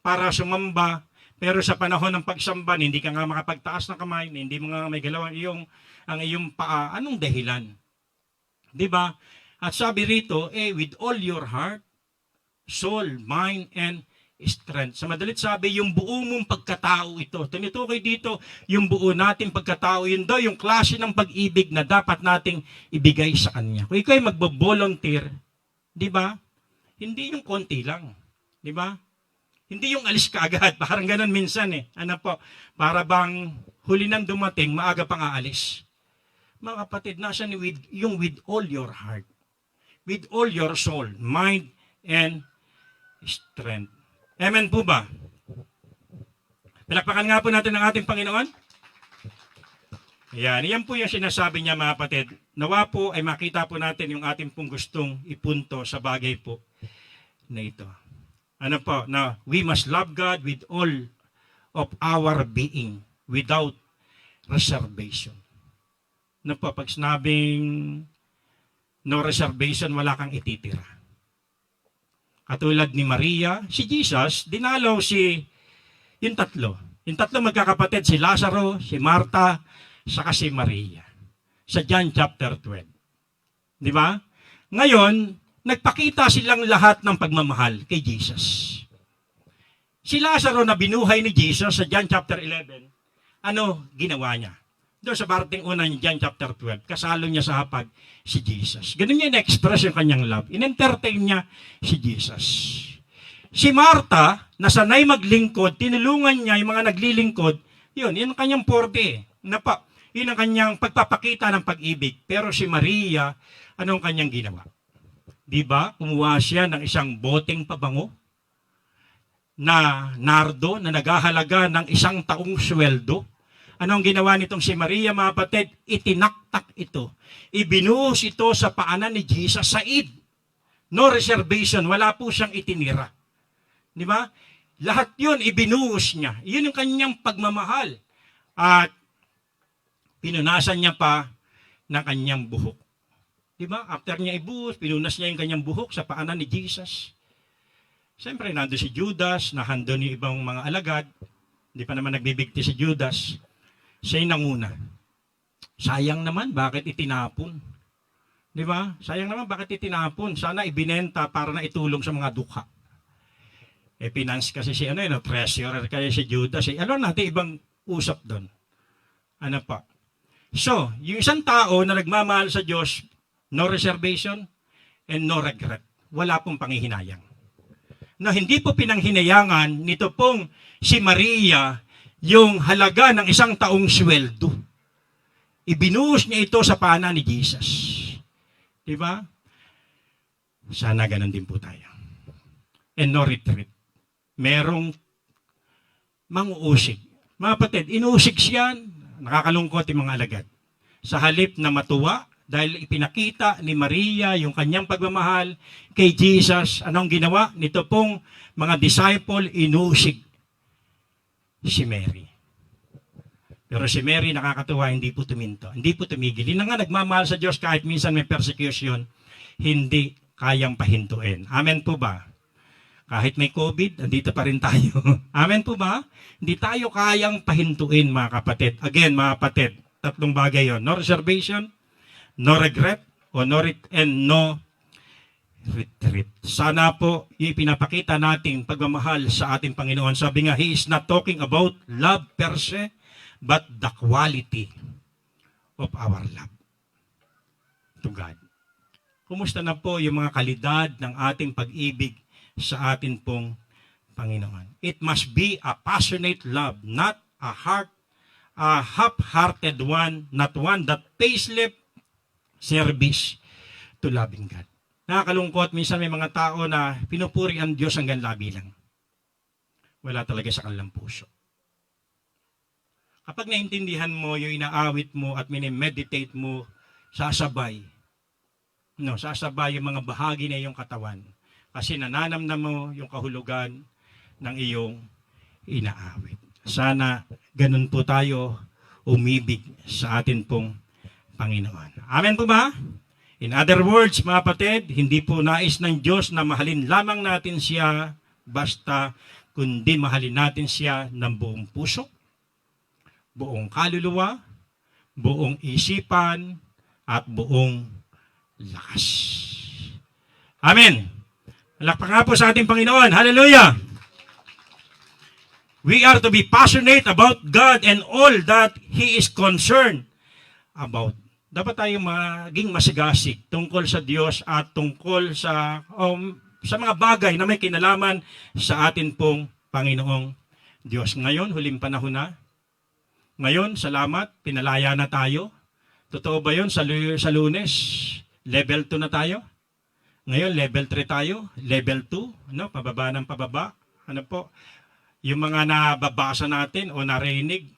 para sumamba, pero sa panahon ng pagsamba, hindi ka nga makapagtaas ng kamay, hindi mo nga may galaw ang iyong paa. Anong dahilan? Diba? At sabi rito, with all your heart, soul, mind, and strength. Sa madalit sabi, yung buo mong pagkatao ito. Tinutukoy dito, yung buo nating pagkatao, yun daw yung klase ng pag-ibig na dapat nating ibigay sa Kanya. Kung ikaw ay magbo-volunteer, di ba? Hindi yung konti lang. Di ba? Hindi yung alis ka agad. Parang ganun minsan eh. Ano po? Para bang huli nang dumating, maaga pang aalis. Mga kapatid, nasan yung with all your heart. With all your soul, mind, and strength. Amen po ba? Palakpakan nga po natin ang ating Panginoon. Yan po yung sinasabi niya mga kapatid. Nawa po ay makita po natin yung ating pong gustong ipunto sa bagay po na ito. Ano po? Na we must love God with all of our being without reservation. Ano po? Pag sinabing no reservation, wala kang ititira. Katulad ni Maria, si Jesus, dinalaw yung tatlo. Yung tatlo magkakapatid, si Lazaro, si Marta, saka si Maria. Sa John chapter 12. Di ba? Ngayon, nagpakita silang lahat ng pagmamahal kay Jesus. Si Lazaro na binuhay ni Jesus sa John chapter 11, ano ginawa niya? Doon sa parting una ni John chapter 12, kasalo niya sa hapag si Jesus. Ganun niya na-express yung kanyang love. In-entertain niya si Jesus. Si Marta, na sanay maglingkod, tinulungan niya yung mga naglilingkod, yun ang kanyang forte. Yun ang kanyang pagpapakita ng pag-ibig. Pero si Maria, anong kanyang ginawa? Diba? Kumuha siya ng isang boteng pabango na nardo na naghahalaga ng 1 taong sweldo. Anong ginawa nitong si Maria, mga kapatid? Itinaktak ito. Ibinuhos ito sa paanan ni Jesus sa id. No reservation. Wala po siyang itinira. Di ba? Lahat yun, ibinuhos niya. Yun yung kanyang pagmamahal. At pinunasan niya pa ng kanyang buhok. Di ba? After niya ibuhos, pinunas niya yung kanyang buhok sa paanan ni Jesus. Siyempre, nando si Judas, nahando ni ibang mga alagad. Hindi pa naman nagbibigti si Judas. Siya'y nanguna. Sayang naman, bakit itinapon? Di ba? Sayang naman, bakit itinapon? Sana ibinenta para na itulong sa mga dukha. Finance kasi si treasurer kaya si Judas. Alam natin, ibang usap doon. Ano pa? So, yung isang tao na nagmamahal sa Diyos, no reservation and no regret. Wala pong panghihinayang. Na hindi po pinanghinayangan nito pong si Maria yung halaga ng 1 taong sweldo. Ibinuhos niya ito sa pana ni Jesus. Diba? Sana ganun din po tayo. And no retreat. Merong manguusig. Mga kapatid, inuusig siya, nakakalungkot yung mga alagad. Sa halip na matuwa, dahil ipinakita ni Maria yung kanyang pagmamahal kay Jesus, anong ginawa? Nito pong mga disciple, inuusig si Mary. Pero si Mary, nakakatuwa, hindi po tuminto. Hindi po tumigil. Hindi na nga nagmamahal sa Diyos kahit minsan may persecution, hindi kayang pahintuin. Amen po ba? Kahit may COVID, andito pa rin tayo. Amen po ba? Hindi tayo kayang pahintuin, mga kapatid. Again, mga kapatid, tatlong bagay yon. No reservation, no regret, and no retreat. Sana po ipinapakita nating pagmamahal sa ating Panginoon. Sabi nga, He is not talking about love per se, but the quality of our love to God. Kumusta na po yung mga kalidad ng ating pag-ibig sa atin pong Panginoon. It must be a passionate love, not a half-hearted one, not one that pays lip service to loving God. Nakakalungkot, minsan may mga tao na pinupuri ang Diyos hanggang labi lang. Wala talaga sa kanilang puso. Kapag naintindihan mo yung inaawit mo at minimeditate mo, sasabay. Sasabay yung mga bahagi na iyong katawan. Kasi nananamnam mo yung kahulugan ng iyong inaawit. Sana ganun po tayo umibig sa atin pong Panginoon. Amen po ba? In other words, mga kapatid, hindi po nais ng Diyos na mahalin lamang natin siya basta, kundi mahalin natin siya ng buong puso, buong kaluluwa, buong isipan, at buong lakas. Amen. Palakpak nga po sa ating Panginoon. Hallelujah! We are to be passionate about God and all that He is concerned about. Dapat tayong maging masigasig tungkol sa Diyos at tungkol sa mga bagay na may kinalaman sa atin pong Panginoong Diyos. Ngayon, huling panahon na. Ngayon, salamat, pinalaya na tayo. Totoo ba yun sa Lunes? Level 2 na tayo? Ngayon, level 3 tayo? Level 2? Pababa ng pababa? Yung mga nababasa natin o narinig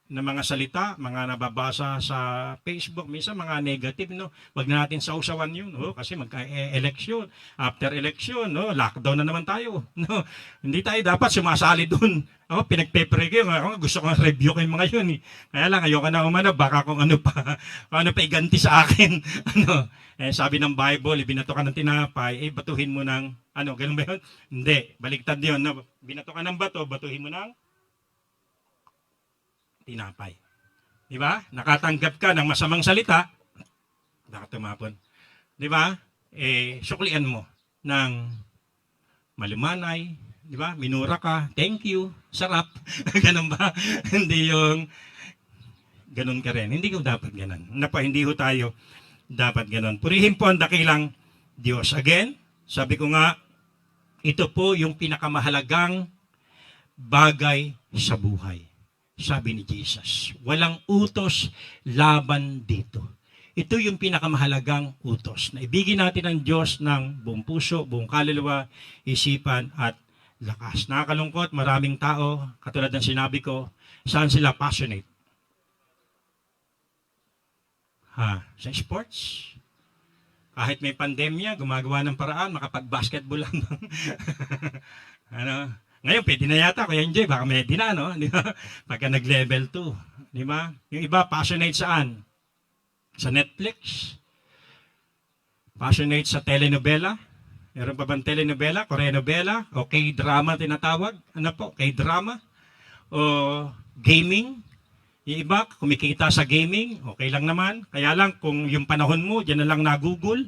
na mga salita, mga nababasa sa Facebook, minsan mga negative, wag na natin sausawan yun, kasi magka-eleksyon, after election, lockdown na naman tayo, hindi tayo dapat sumasali dun. Ako, pinagpe-pray kayo, ako gusto kong review kayo mga yun, kaya lang, ayoko na umano, baka kung ano pa iganti sa akin, sabi ng Bible, binato ka ng tinapay, batuhin mo ng, ganun ba yun? Hindi, baligtad yun, binato ka ng bato, batuhin mo ng tinapay. Di ba? Nakatanggap ka ng masamang salita, baka tumapon. Di ba? Suklian mo ng malumanay, di ba? Minura ka, thank you, sarap. Ganun ba? Hindi yung ganun ka rin. Hindi ko dapat ganun. Hindi ho tayo dapat ganun. Purihin po ang dakilang Diyos. Again, sabi ko nga, ito po yung pinakamahalagang bagay sa buhay. Sabi ni Jesus, walang utos laban dito. Ito yung pinakamahalagang utos. Na ibigin natin ang Diyos ng buong puso, buong kaluluwa, isipan at lakas. Nakakalungkot, maraming tao, katulad ng sinabi ko, saan sila passionate? Sa sports? Kahit may pandemya, gumagawa ng paraan, makapag-basketball lang. Ngayon, pwede na yata, Kuya Enjoy, baka may na, Di ba? Pagka nag-level 2, di ba? Yung iba, passionate saan? Sa Netflix? Passionate sa telenovela? Meron pa bang telenovela, Koreanovela? O K-drama tinatawag? K-drama? O gaming? Yung iba, kumikita sa gaming, okay lang naman. Kaya lang, kung yung panahon mo, dyan na lang na-google,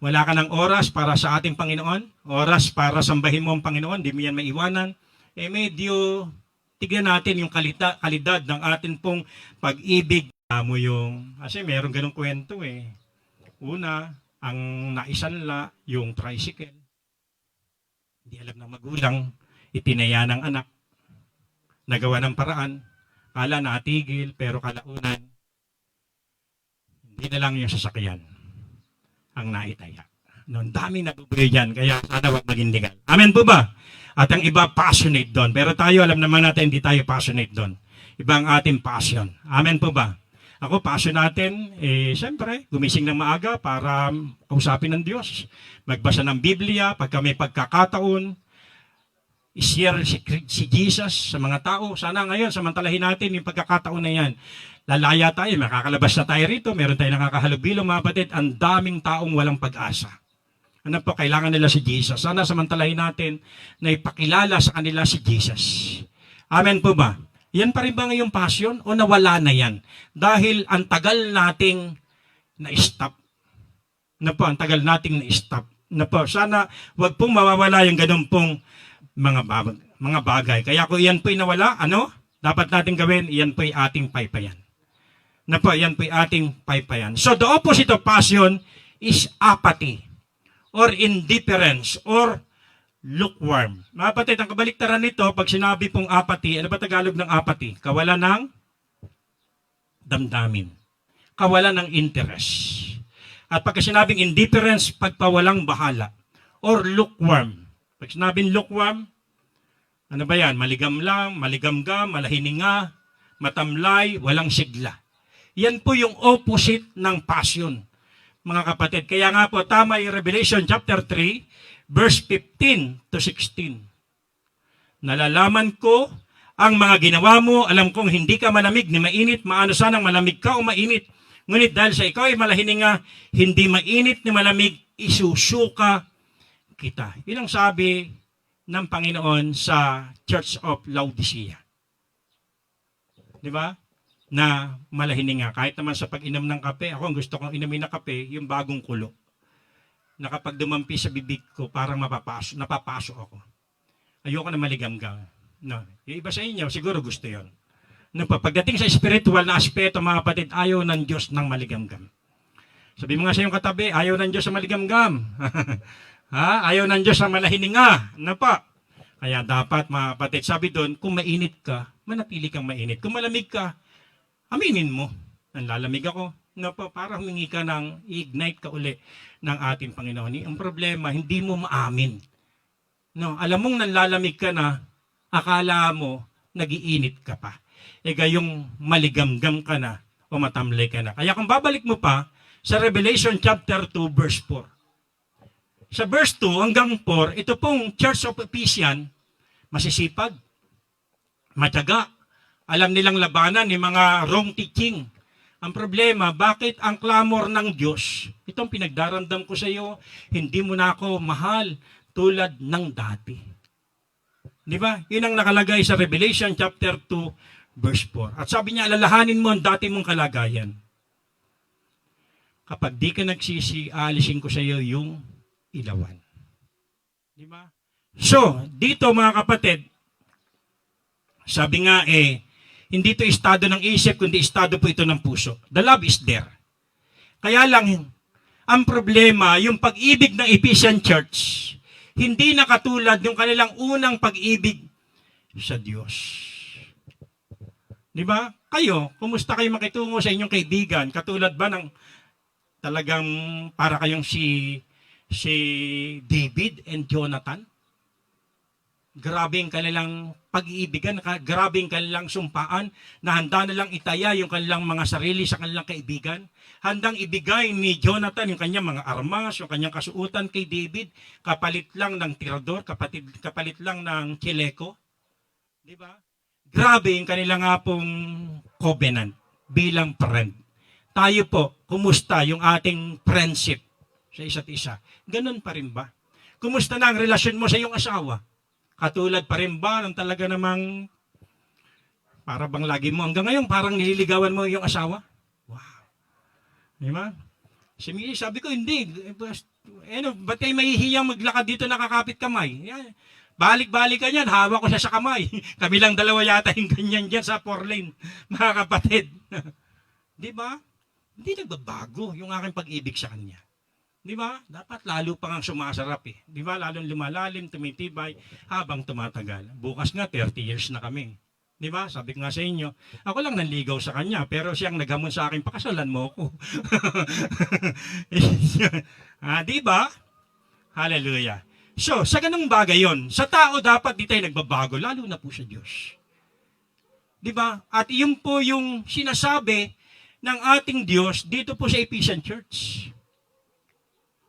wala ka ng oras para sa ating Panginoon, oras para sambahin mo ang Panginoon, di mo yan maiwanan, medyo tignan natin yung kalidad ng atin pong pag-ibig. Kasi meron ganong kwento Una, ang naisanla, yung tricycle. Hindi alam ng magulang, itinaya ng anak, nagawa ng paraan, kala natigil, pero kalaunan, hindi na lang yung sasakyan ang naitaya. Ang daming nabubuhay dyan, kaya sana wag maging legal. Amen po ba? At ang iba passionate doon. Pero tayo, alam naman natin, hindi tayo passionate doon. Iba ang ating passion. Amen po ba? Ako, passion natin, siyempre, gumising ng maaga para kausapin ng Diyos. Magbasa ng Biblia, pagka may pagkakataon, i-share si Jesus sa mga tao. Sana ngayon, samantalahin natin yung pagkakataon na yan. Lalaya tayo, makakalabas na tayo rito, meron tayong nakakahalubilo, mga kapatid, ang daming taong walang pag-asa. Kailangan nila si Jesus. Sana samantalahin natin na ipakilala sa kanila si Jesus. Amen po ba? Yan pa rin ba ngayong passion o nawala na yan? Dahil ang tagal nating na-stop. Ang tagal nating na-stop. Sana wag pong mawawala yung ganun pong mga bagay. Kaya kung iyan po'y nawala, dapat natin gawin, iyan po'y ating paypayan. Yan po'y ating paypayan. So the opposite of passion is apathy or indifference or lukewarm. Mga kapatid, ang kabaliktaran nito, pag sinabi pong apathy, ano ba Tagalog ng apathy? Kawalan ng damdamin. Kawalan ng interest. At pagka sinabing indifference, pagpawalang bahala. Or lukewarm. Pag sinabing lukewarm, ano ba yan? Maligam lang, maligamgam, malahininga, matamlay, walang sigla. Yan po yung opposite ng passion, mga kapatid. Kaya nga po, tama yung Revelation chapter 3, verse 15 to 16. Nalalaman ko ang mga ginawa mo, alam kong hindi ka malamig ni mainit, maano sanang malamig ka o mainit. Ngunit dahil sa ikaw ay malahininga, hindi mainit ni malamig, isusuka kita. Yun ang sabi ng Panginoon sa Church of Laodicea. Di ba? Na malahininga. Kahit naman sa pag-inom ng kape, ako ang gusto kong inumin na kape, yung bagong kulo. Na kapag dumampi sa bibig ko, parang napapasok ako. Ayoko na maligamgam. No. Yung iba sa inyo, siguro gusto yon. No, pagdating sa spiritual na aspeto, mga kapatid, ayaw ng Diyos ng maligamgam. Sabi mo nga sa iyong katabi, ayaw ng Diyos sa maligamgam. Ha? Ayaw ng Diyos sa malahininga. Ano pa? Kaya dapat, mga kapatid, sabi doon, kung mainit ka, manatili kang mainit. Kung malamig ka, aminin mo. Nanlalamig ako. No, para humingi ka ng i-ignite ka uli ng ating Panginoon. Ang problema, hindi mo maamin. No, alam mong nanlalamig ka na, akala mo, nagiinit ka pa. E gayong maligamgam ka na o matamlay ka na. Kaya kung babalik mo pa sa Revelation chapter 2 verse 4. Sa verse 2 hanggang 4, ito pong Church of Ephesians, masisipag, matyaga, alam nilang labanan ng mga wrong teaching. Ang problema, bakit ang clamor ng Diyos, itong pinagdarandam ko sa iyo, hindi mo na ako mahal tulad ng dati. Di ba? Yun ang nakalagay sa Revelation chapter 2 verse 4. At sabi niya, alalahanin mo ang dati mong kalagayan. Kapag di ka nagsisi, aalisin ko sa iyo yung ilawan. Di ba? So, dito mga kapatid, sabi nga hindi ito estado ng isip, kundi estado po ito ng puso. The love is there. Kaya lang, ang problema, yung pag-ibig ng Ephesian Church, hindi na katulad yung kanilang unang pag-ibig sa Diyos. Di ba? Kayo, kumusta kayo makitungo sa inyong kaibigan? Katulad ba ng talagang para kayong si David and Jonathan? Grabe ang kanilang pag-iibigan, grabe ang kanilang sumpaan na handa na lang itaya yung kanilang mga sarili sa kanilang kaibigan. Handang ibigay ni Jonathan yung kanyang mga armas, yung kanyang kasuutan kay David, kapalit lang ng tirador, kapalit lang ng chileko. Di ba? Grabe yung kanilang nga pong covenant bilang friend. Tayo po, kumusta yung ating friendship sa isa't isa? Ganun pa rin ba? Kumusta na ang relasyon mo sa iyong asawa? Katulad pa rin ba ng talaga namang para bang lagi mo hanggang ngayon parang nililigawan mo yung asawa? Wow. Di ba? Sabi ko, hindi. Ba't kayo mahihiyang maglakad dito nakakapit kamay? Yan. Balik-balik ka niyan, hawak ko siya sa kamay. Kami lang dalawa yata yung ganyan dyan sa 4-lane, mga kapatid. Di ba? Hindi nagbabago yung aking pag-ibig sa kanya. Di ba? Dapat lalo pang ang sumasarap eh. Di ba? Lalong lumalalim, tumitibay habang tumatagal. Bukas nga, 30 years na kami. Di ba? Sabi ko nga sa inyo, ako lang nanligaw sa kanya, pero siyang naghamon sa akin, pakasalan mo ako. Di ba? Hallelujah. So, sa ganung bagay yon, sa tao dapat di tayo nagbabago, lalo na po sa Diyos. Di ba? At iyon po yung sinasabi ng ating Diyos dito po sa Ephesian Church.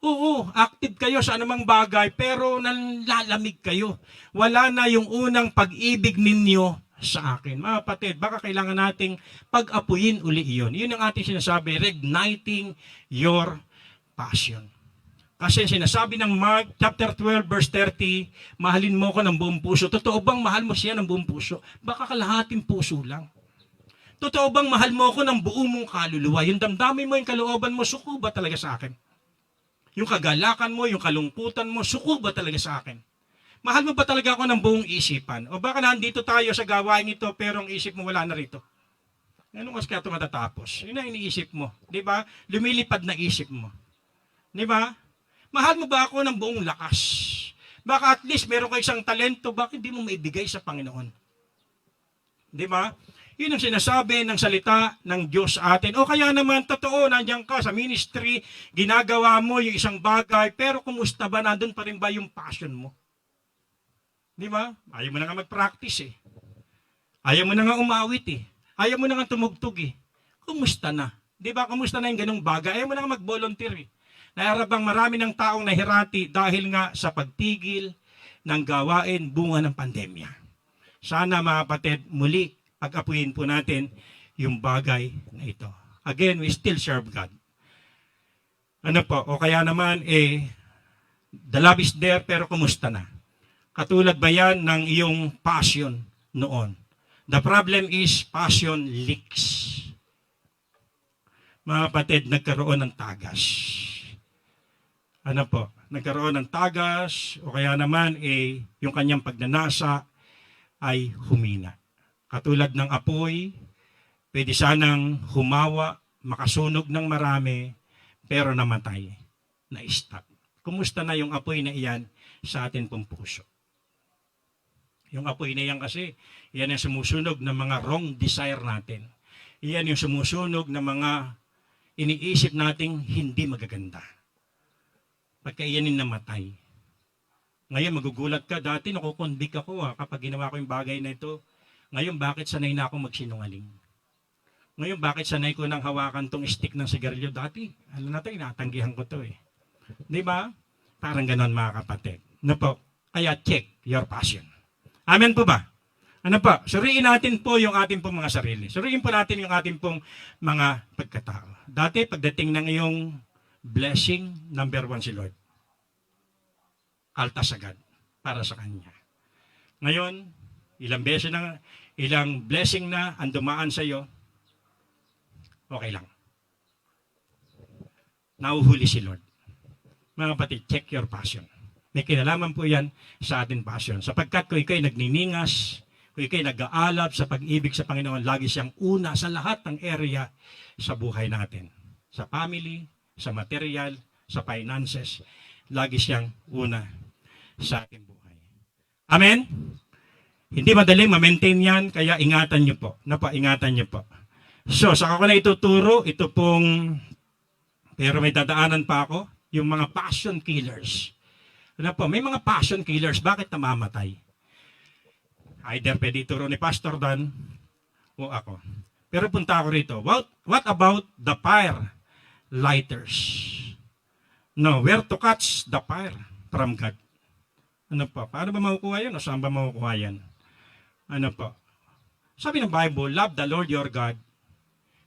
Oo, active kayo sa anumang bagay, pero nanlalamig kayo. Wala na yung unang pag-ibig ninyo sa akin. Mga kapatid, baka kailangan nating pag-apuyin uli iyon. Yun ang ating sinasabi, reigniting your passion. Kasi sinasabi ng Mark chapter 12 verse 30, mahalin mo ko ng buong puso. Totoo bang mahal mo siya ng buong puso? Baka kalahating puso lang. Totoo bang mahal mo ko ng buong mong kaluluwa? Yung damdamin mo, yung kalooban mo, suko ba talaga sa akin? Yung kagalakan mo, yung kalungkutan mo, suko ba talaga sa akin? Mahal mo ba talaga ako ng buong isipan? O baka nandito tayo sa gawain ito, pero ang isip mo wala na rito? Anong mas kaya ito matatapos? Yun ang iniisip mo. Di ba? Lumilipad na isip mo. Di ba? Mahal mo ba ako ng buong lakas? Baka at least meron ka isang talento, bakit hindi mo maibigay sa Panginoon? Di ba? Yun ang sinasabi ng salita ng Diyos sa atin. O kaya naman, totoo, nandiyan ka sa ministry, ginagawa mo yung isang bagay, pero kumusta ba, nandun pa rin ba yung passion mo? Di ba? Ayaw mo na nga mag-practice eh. Ayaw mo na nga umawit eh. Ayaw mo na nga tumugtog eh. Kumusta na? Di ba? Kumusta na yung ganung bagay? Ayaw mo na nga mag-volunteer eh. Naharabang marami ng taong nahirati dahil nga sa pagtigil ng gawain bunga ng pandemya. Sana mga kapatid, muli, pag-apuyin po natin yung bagay na ito. Again, we still serve God. Ano po? O kaya naman, the love is there, pero kumusta na? Katulad ba yan ng iyong passion noon? The problem is, passion leaks. Mga kapatid, nagkaroon ng tagas. Ano po? Nagkaroon ng tagas, o kaya naman, yung kanyang pagnanasa ay humina. Katulad ng apoy, pwede sanang humawa, makasunog ng marami, pero namatay, na-stop. Kumusta na yung apoy na iyan sa atin pong puso? Yung apoy na yan kasi, yan ang sumusunog ng mga wrong desire natin. Yan yung sumusunog ng mga iniisip nating hindi magaganda. Pagka iyanin namatay. Ngayon magugulat ka, dati nakukonvict ako kapag ginawa ko yung bagay na ito. Ngayon, bakit sanay na ako magsinungaling? Ngayon, bakit sanay ko nang hawakan tong stick ng sigarilyo? Dati, alam natin, inatanggihan ko to eh. Di ba? Parang ganon mga kapatid. Ano po? Kaya check your passion. Amen po ba? Ano po? Suriin natin po yung ating pong mga sarili. Suriin po natin yung ating pong mga pagkatao. Dati, pagdating ng iyong blessing, number 1 si Lord. Altas agad para sa Kanya. Ngayon, ilang blessing na ang dumaan sa iyo, okay lang. Nauhuli si Lord. Mga kapatid, check your passion. May kinalaman po yan sa ating passion. Sapagkat kung ikaw'y nagniningas, kung ikaw'y nag-aalab sa pag-ibig sa Panginoon, lagi siyang una sa lahat ng area sa buhay natin. Sa family, sa material, sa finances, lagi siyang una sa ating buhay. Amen? Hindi madaling ma-maintain yan, kaya ingatan nyo po. Ingatan nyo po. So, saka ko na ituturo, ito pong, pero may dadaanan pa ako, yung mga passion killers. Ano po, may mga passion killers, bakit namamatay? Either pwede ituro ni Pastor Dan o ako. Pero punta ako rito, what about the fire lighters? No, where to catch the fire from God? Ano po, paano ba makukuha yan o saan ba makukuha yan? Ano po? Sabi ng Bible, love the Lord your God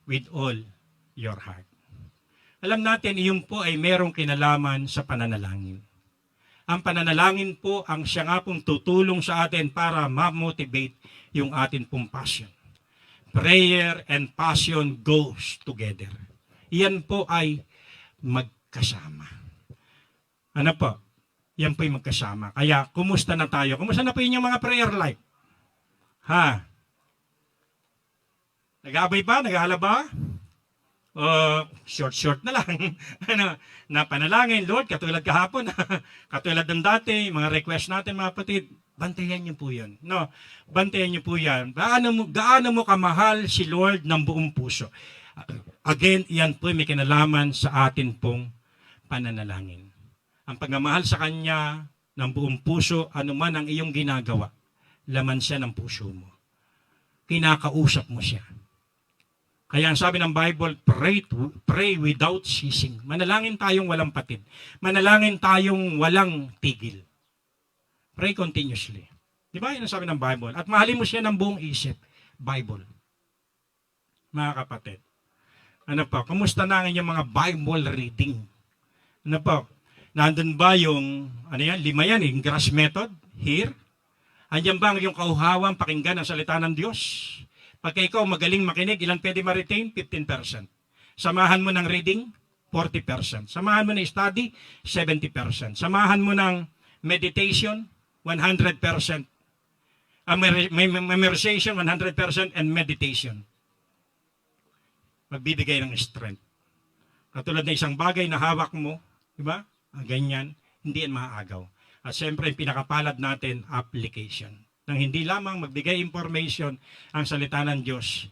with all your heart. Alam natin, iyon po ay merong kinalaman sa pananalangin. Ang pananalangin po ang siya nga pong tutulong sa atin para ma-motivate yung atin pong passion. Prayer and passion goes together. Iyan po ay magkasama. Ano po? Yan po yung magkasama. Kaya, kumusta na tayo? Kumusta na po yung mga prayer life? Ha? Nag-aabay ba? Nag-ahala ba? Short na lang. Na panalangin, Lord, katulad kahapon, katulad ng dati, mga request natin mga kapatid, bantayan niyo po yan. No, bantayan niyo po yan. Gaano mo kamahal si Lord ng buong puso? Again, yan po may kinalaman sa atin pong pananalangin. Ang pagmamahal sa Kanya ng buong puso, anuman ang iyong ginagawa, laman siya ng puso mo. Kinakausap mo siya. Kaya ang sabi ng Bible, pray without ceasing. Manalangin tayong walang patid. Manalangin tayong walang tigil. Pray continuously. Di ba? Yun ang sabi ng Bible. At mahalin mo siya ng buong isip. Bible. Mga kapatid. Ano pa? Kumusta na ang inyong mga Bible reading? Ano pa? Nandun ba yung, 5 yan, yung grass method? Here? Andiyan ba yung kauhawang pakinggan ang salita ng Diyos? Pagka ikaw magaling makinig, ilan pwede ma-retain? 15%. Samahan mo ng reading, 40%. Samahan mo ng study, 70%. Samahan mo ng meditation, 100%. Memorization, 100%, and meditation. Magbibigay ng strength. Katulad na isang bagay na hawak mo, di ba? Ganyan, hindi yan maaagaw. At siyempre, yung pinakapalad natin, application. Nang hindi lamang magbigay information ang salita ng Diyos,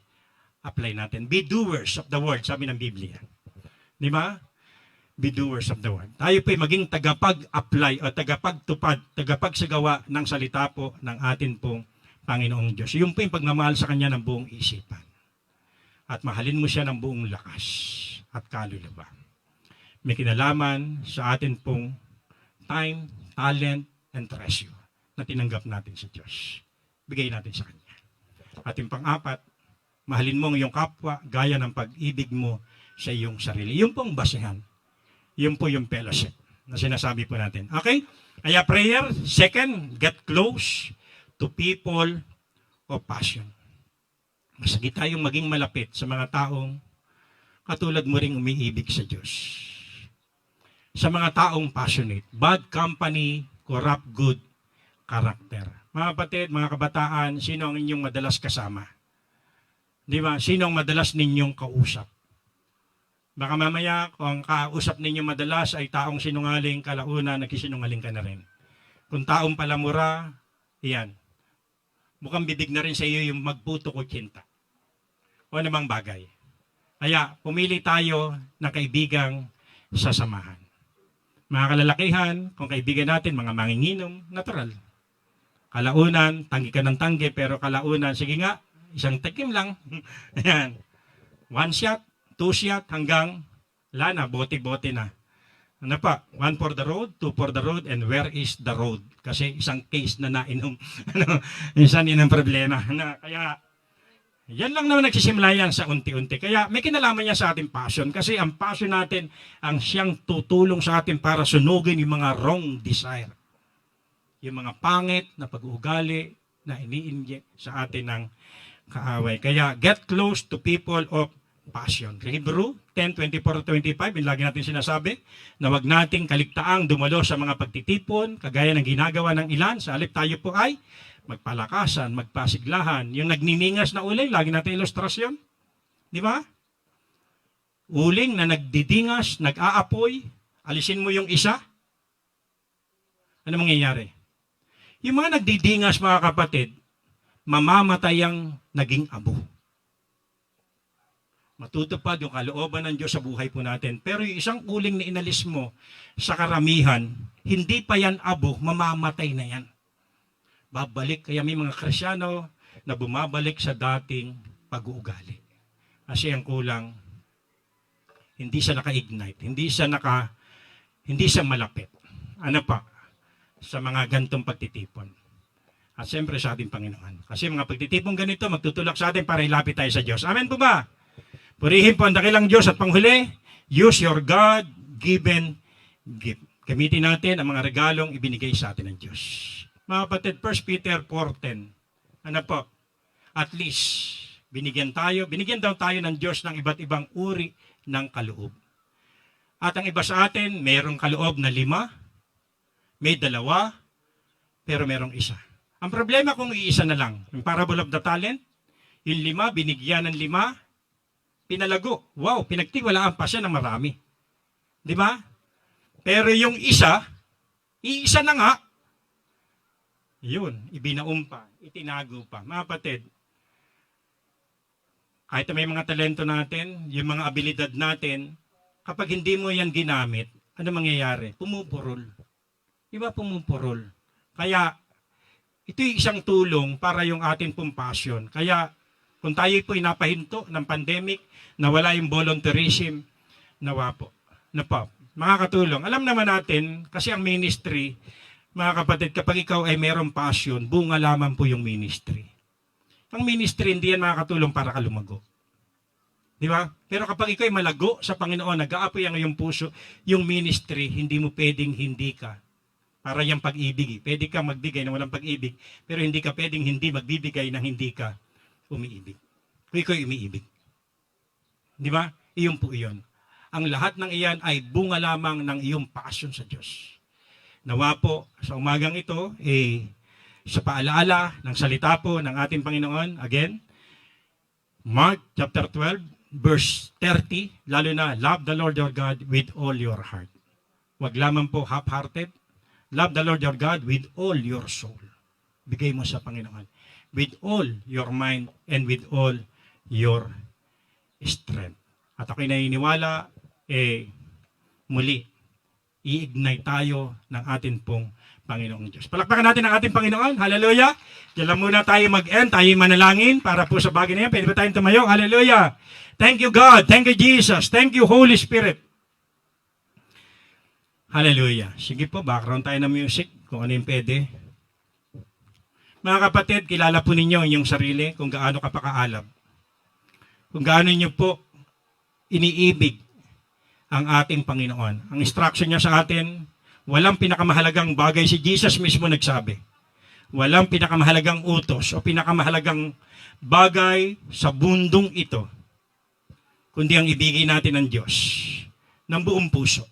apply natin. Be doers of the word, sabi ng Biblia. Di ba? Be doers of the word. Tayo po'y maging tagapag-apply o tagapagtupad, tagapagsagawa ng salita po ng atin pong Panginoong Diyos. Yung po yung pagmamahal sa Kanya ng buong isipan. At mahalin mo siya ng buong lakas at kaluluwa. May kinalaman sa atin pong time, talent, and treasure na tinanggap natin sa Diyos. Bigay natin sa Kanya. At yung pang-apat, mahalin mo ang iyong kapwa gaya ng pag-ibig mo sa iyong sarili. Yung pong basehan. Yun po yung fellowship na sinasabi po natin. Okay? Kaya prayer, second, get close to people of passion. Masagit tayong maging malapit sa mga taong katulad mo ring umiibig sa Diyos. Sa mga taong passionate, bad company, corrupt good character. Mga kapatid, mga kabataan, sino ang inyong madalas kasama? Di ba? Sino ang madalas ninyong kausap? Baka mamaya, kung ang kausap ninyo madalas ay taong sinungaling, kalauna, nagsisinungaling ka na rin. Kung taong palamura, iyan. Mukhang bibig na rin sa iyo yung magputo ko kinta. O namang bagay. Kaya, pumili tayo ng kaibigang sasamahan. Mga kalalakihan, kung kaibigan natin, mga manginginom, natural. Kalaunan, tanggi ka ng tanggi, pero kalaunan, sige nga, isang tikim lang. Ayan. One shot. 2 shot hanggang lana, bote-bote na. Ano pa? 1 for the road, 2 for the road, and where is the road? Kasi isang case na nainom. Minsan yun ang problema. Kaya, yan lang naman nagsisimula yan sa unti-unti. Kaya may kinalaman niya sa ating passion. Kasi ang passion natin, ang siyang tutulong sa atin para sunugin yung mga wrong desire. Yung mga pangit na pag-uugali na ini-inject sa atin ng kaaway. Kaya, get close to people of passion. Hebrew 10:24-25, yung lagi natin sinasabi, na wag nating kaligtaang dumalo sa mga pagtitipon, kagaya ng ginagawa ng ilan, sa halip tayo po ay magpalakasan, magpasiglahan. Yung nagniningas na uling, lagi natin ilustrasyon. Di ba? Uling na nagdidingas, nag-aapoy, alisin mo yung isa. Ano mangyayari? Yung mga nagdidingas, mga kapatid, mamamatay ang naging abo. Matutupad yung kalooban ng Diyos sa buhay po natin. Pero yung isang uling na inalis mo sa karamihan, hindi pa yan abo, mamamatay na yan. Babalik, kaya may mga Krisyano na bumabalik sa dating pag-uugali. Kasi ang kulang, hindi siya naka-ignite, hindi siya malapit. Ano pa? Sa mga gantong pagtitipon. At siyempre sa ating Panginoon. Kasi mga pagtitipon ganito, magtutulak sa atin para ilapit tayo sa Diyos. Amen po ba? Purihin po ang dakilang Diyos at panghuli, use your God-given gift. Gamitin natin ang mga regalong ibinigay sa atin ng Diyos. Mga kapatid, 1 Peter 4:10. Ano po? At least, binigyan daw tayo ng Diyos ng iba't ibang uri ng kaloob. At ang iba sa atin, mayroong kaloob na 5, may 2, pero mayroong 1. Ang problema kung iisa na lang, yung parable of the talent, yung 5, binigyan ng 5, pinalago. Wow, pinagtiwalaan pa siya ng marami. Di ba? Pero yung iisa na nga, yun, ibinaum pa, itinago pa. Mga kapatid, kahit may mga talento natin, yung mga abilidad natin, kapag hindi mo yan ginamit, ano mangyayari? Pumupurol. Di ba pumupurol? Kaya, ito yung isang tulong para yung ating pong passion. Kaya, kung tayo po'y napahinto ng pandemic, nawala yung volunteerism, nawa po. Mga katulong, alam naman natin, kasi ang ministry, mga kapatid, kapag ikaw ay mayroong passion, bunga lamang po yung ministry. Ang ministry, hindi yan mga katulong para ka lumago. Di ba? Pero kapag ikaw ay malago sa Panginoon, nag-aapoy ang iyong puso, yung ministry, hindi mo pwedeng hindi ka. Para yung pag-ibig. Pwede ka magbigay na walang pag-ibig, pero hindi ka pwedeng hindi magbibigay na hindi ka umiibig. Kung ikaw umiibig. Di ba? Iyon po iyon. Ang lahat ng iyan ay bunga lamang ng iyong passion sa Diyos. Nawa po, sa umagang ito, sa paalaala ng salita po ng ating Panginoon, again, Mark chapter 12, verse 30, lalo na, love the Lord your God with all your heart. Huwag lamang po half-hearted, Love the Lord your God with all your soul. Bigay mo sa Panginoon. With all your mind and with all your strength. At ako'y naniniwala, muli, i-ignite tayo ng atin pong Panginoong Diyos. Palakpakan natin ang ating Panginoon. Hallelujah. Diyan lang muna tayo mag-end. Tayo manalangin para po sa bagay na yan. Pwede ba tayong tumayo? Hallelujah. Thank you, God. Thank you, Jesus. Thank you, Holy Spirit. Hallelujah. Sige po, background tayo ng music kung ano yung pwede. Mga kapatid, kilala po ninyo yung sarili kung gaano kapakaalam. Kung gaano nyo po iniibig ang ating Panginoon. Ang instruction niya sa atin, walang pinakamahalagang bagay, si Jesus mismo nagsabi. Walang pinakamahalagang utos o pinakamahalagang bagay sa bundong ito, kundi ang ibigin natin ng Diyos ng buong puso,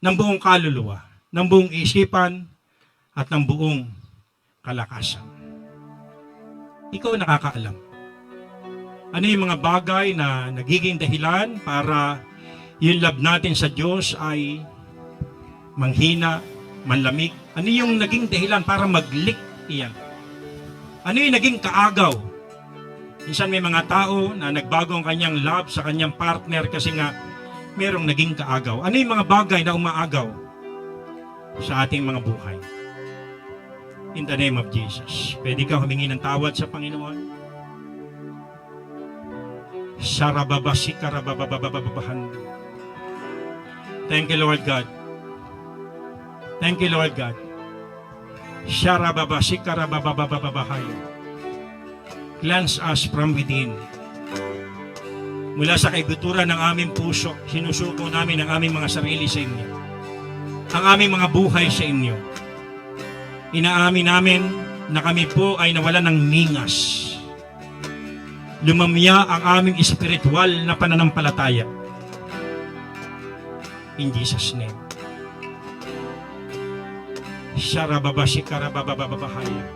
ng buong kaluluwa, ng buong isipan, at ng buong kalakasan. Ikaw nakakaalam. Ano yung mga bagay na nagiging dahilan para yung love natin sa Diyos ay manghina, manlamig? Ano yung naging dahilan para mag-leak iyan? Ano yung naging kaagaw? Minsan may mga tao na nagbago ang kanyang love sa kanyang partner kasi nga merong naging kaagaw. Ano yung mga bagay na umaagaw sa ating mga buhay? In the name of Jesus. Pwede ka humingi ng tawad sa Panginoon? Sarababasikarabababababahanda. Thank you, Lord God. Thank you, Lord God. Sarababasikarabababababahaya. Cleanse us from within. Mula sa kaibuturan ng aming puso, sinusuko namin ang aming mga sarili sa inyo. Ang aming mga buhay sa inyo. Inaamin namin na kami po ay nawalan ng ningas. Lumamya ang aming espiritual na pananampalataya. In Jesus' name. Sarababasikarababababahaya.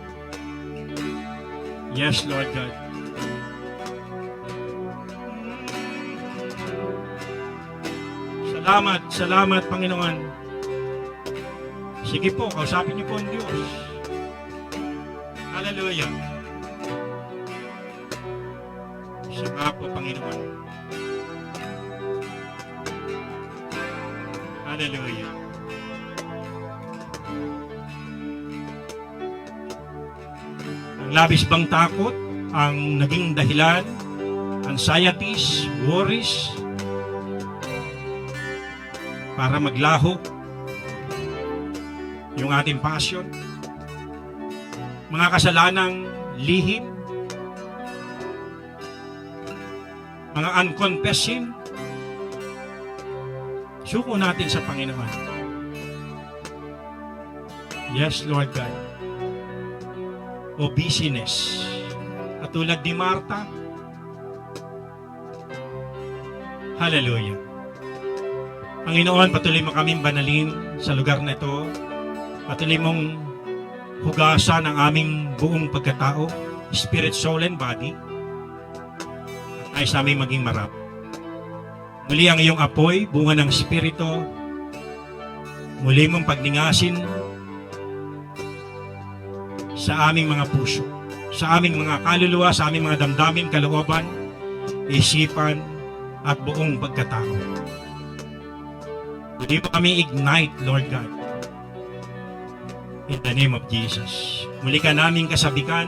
Yes, Lord God. Salamat, salamat, Panginoon. Sige po, kausapin niyo po ang Diyos. Hallelujah. Siya nga po, Panginoon. Hallelujah. Ang labis bang takot, ang naging dahilan, anxieties, worries, para maglaho yung ating passion, mga kasalanang lihim, mga unconfessed sin, suko natin sa Panginoon. Yes, Lord God. O busyness. Katulad ni Martha. Hallelujah. Panginoon, patuloy mo kaming banalin sa lugar na ito. Patuloy mong hugasan ang aming buong pagkatao, spirit, soul, and body. At ayos namin maging marap. Muli ang iyong apoy, bunga ng spirito. Muli mong pagningasin sa aming mga puso, sa aming mga kaluluwa, sa aming mga damdamin, kalooban, isipan, at buong pagkatao. Muli mo kami ignite, Lord God. In the name of Jesus. Muli ka naming kasabikan.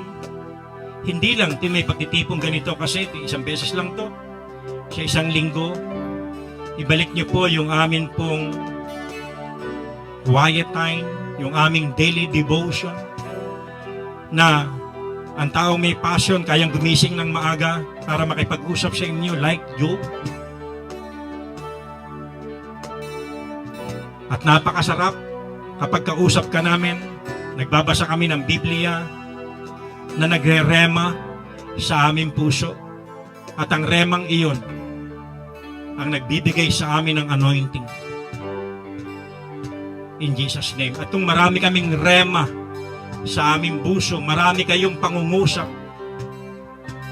Hindi lang may pagtitipong ganito kasi isang beses lang to. Sa isang linggo. Ibalik niyo po yung amin pong quiet time, yung aming daily devotion, na ang taong may passion kayang gumising ng maaga para makipag-usap sa inyo like Job. At napakasarap kapag kausap ka namin, nagbabasa kami ng Biblia na nagre-rema sa aming puso. At ang remang iyon ang nagbibigay sa amin ng anointing. In Jesus' name. At kung marami kaming rema sa aming puso, marami kayong pangungusap.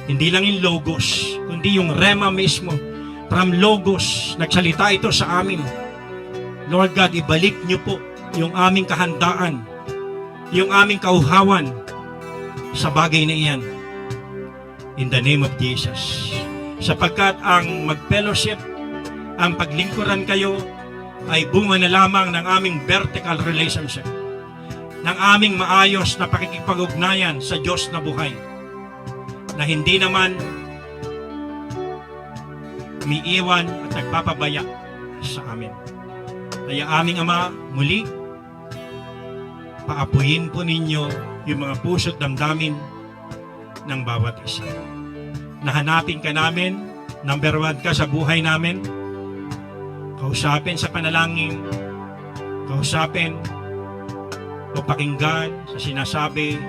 Hindi lang yung logos, kundi yung rema mismo. From logos, nagsalita ito sa amin. Lord God, ibalik niyo po yung aming kahandaan, yung aming kauhawan sa bagay na iyan. In the name of Jesus. Sapagkat ang mag-fellowship, ang paglingkuran kayo, ay bunga na lamang ng aming vertical relationship, ng aming maayos na pakikipag-ugnayan sa Diyos na buhay, na hindi naman umiiwan at nagpapabaya sa amin. Kaya aming Ama, muli, paapuyin po ninyo yung mga puso't damdamin ng bawat isa. Nahanapin ka namin, number 1 ka sa buhay namin, kausapin sa panalangin, kausapin o pakinggan sa sinasabi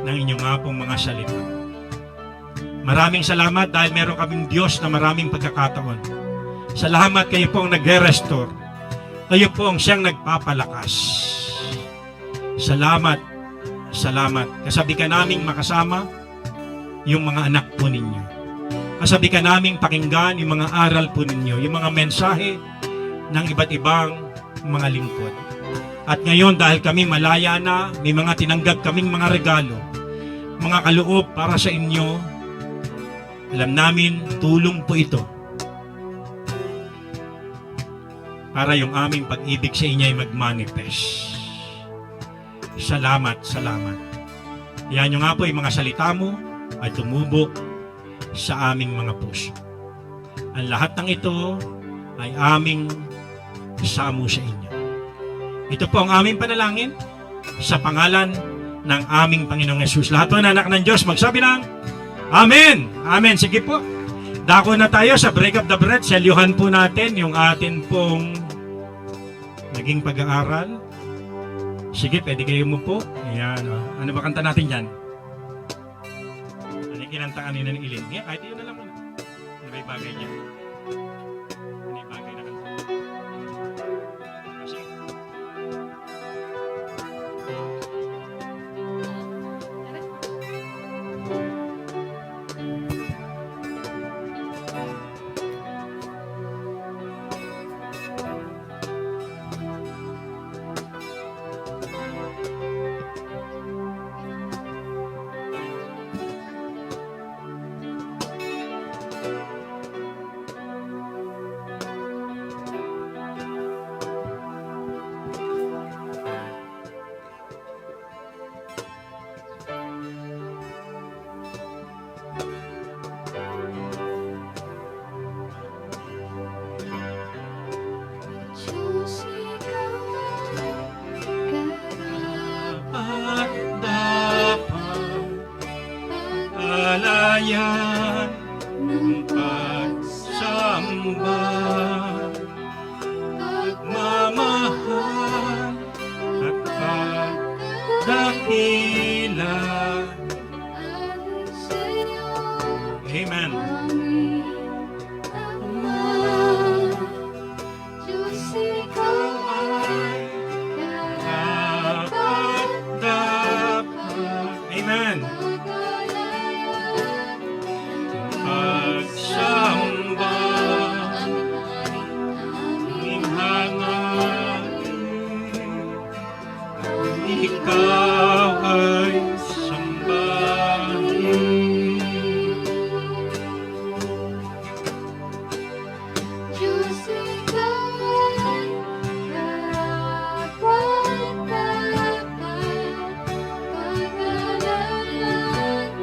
ng inyong apong mga salita. Maraming salamat dahil meron kaming Diyos na maraming pagkakataon. Salamat kayo po ang nagre-restore. Kayo po ang siyang nagpapalakas. Salamat, salamat. Kasabi ka naming makasama yung mga anak po ninyo. Kasabi ka naming pakinggan yung mga aral po ninyo, yung mga mensahe ng iba't ibang mga lingkod. At ngayon dahil kami malaya na, may mga tinanggap kaming mga regalo, mga kaloob para sa inyo, alam namin tulong po ito para yung aming pag-ibig sa inyo ay mag-manifest. Salamat, salamat. Yan yung nga po yung mga salita mo ay tumubok sa aming mga puso. Ang lahat ng ito ay aming samo sa inyo. Ito po ang aming panalangin sa pangalan ng aming Panginoong Yesus. Lahat po ng anak ng Diyos magsabi ng Amen! Amen! Sige po. Dako na tayo sa break of the bread. Selyuhan po natin yung atin pong naging pag-aaral. Sige, pwede kayo mo po. Ayan. Ano ba kanta natin dyan? Ano yung kinanta kanina ng Ilin? Yeah, kahit yun na lang muna. Ano ba yung bagay niya? Ano yung bagay na kanta? Sige. Diyos, ikaw At dapat alayan ng pagsamba, pagmamahal at pagdakila. Amen. Amen. Pagsamba, aming hangarin, ikaw ay sambahin. Diyos, ikaw ay karapat-dapat, pag-alalan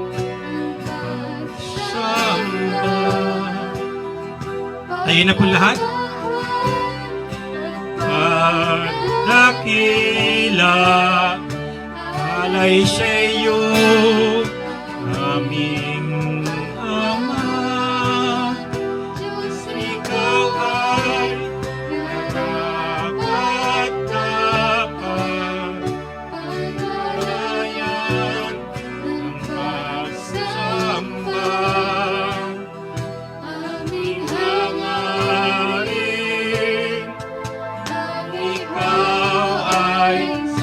ng Samba. pagsamba. Tayo na po lahat. Pagdakila, alay sa iyo, aming Ama. Diyos, Ikaw ay karapat-dapat, alayan ng pagsamba. aming Hangarin, ikaw ay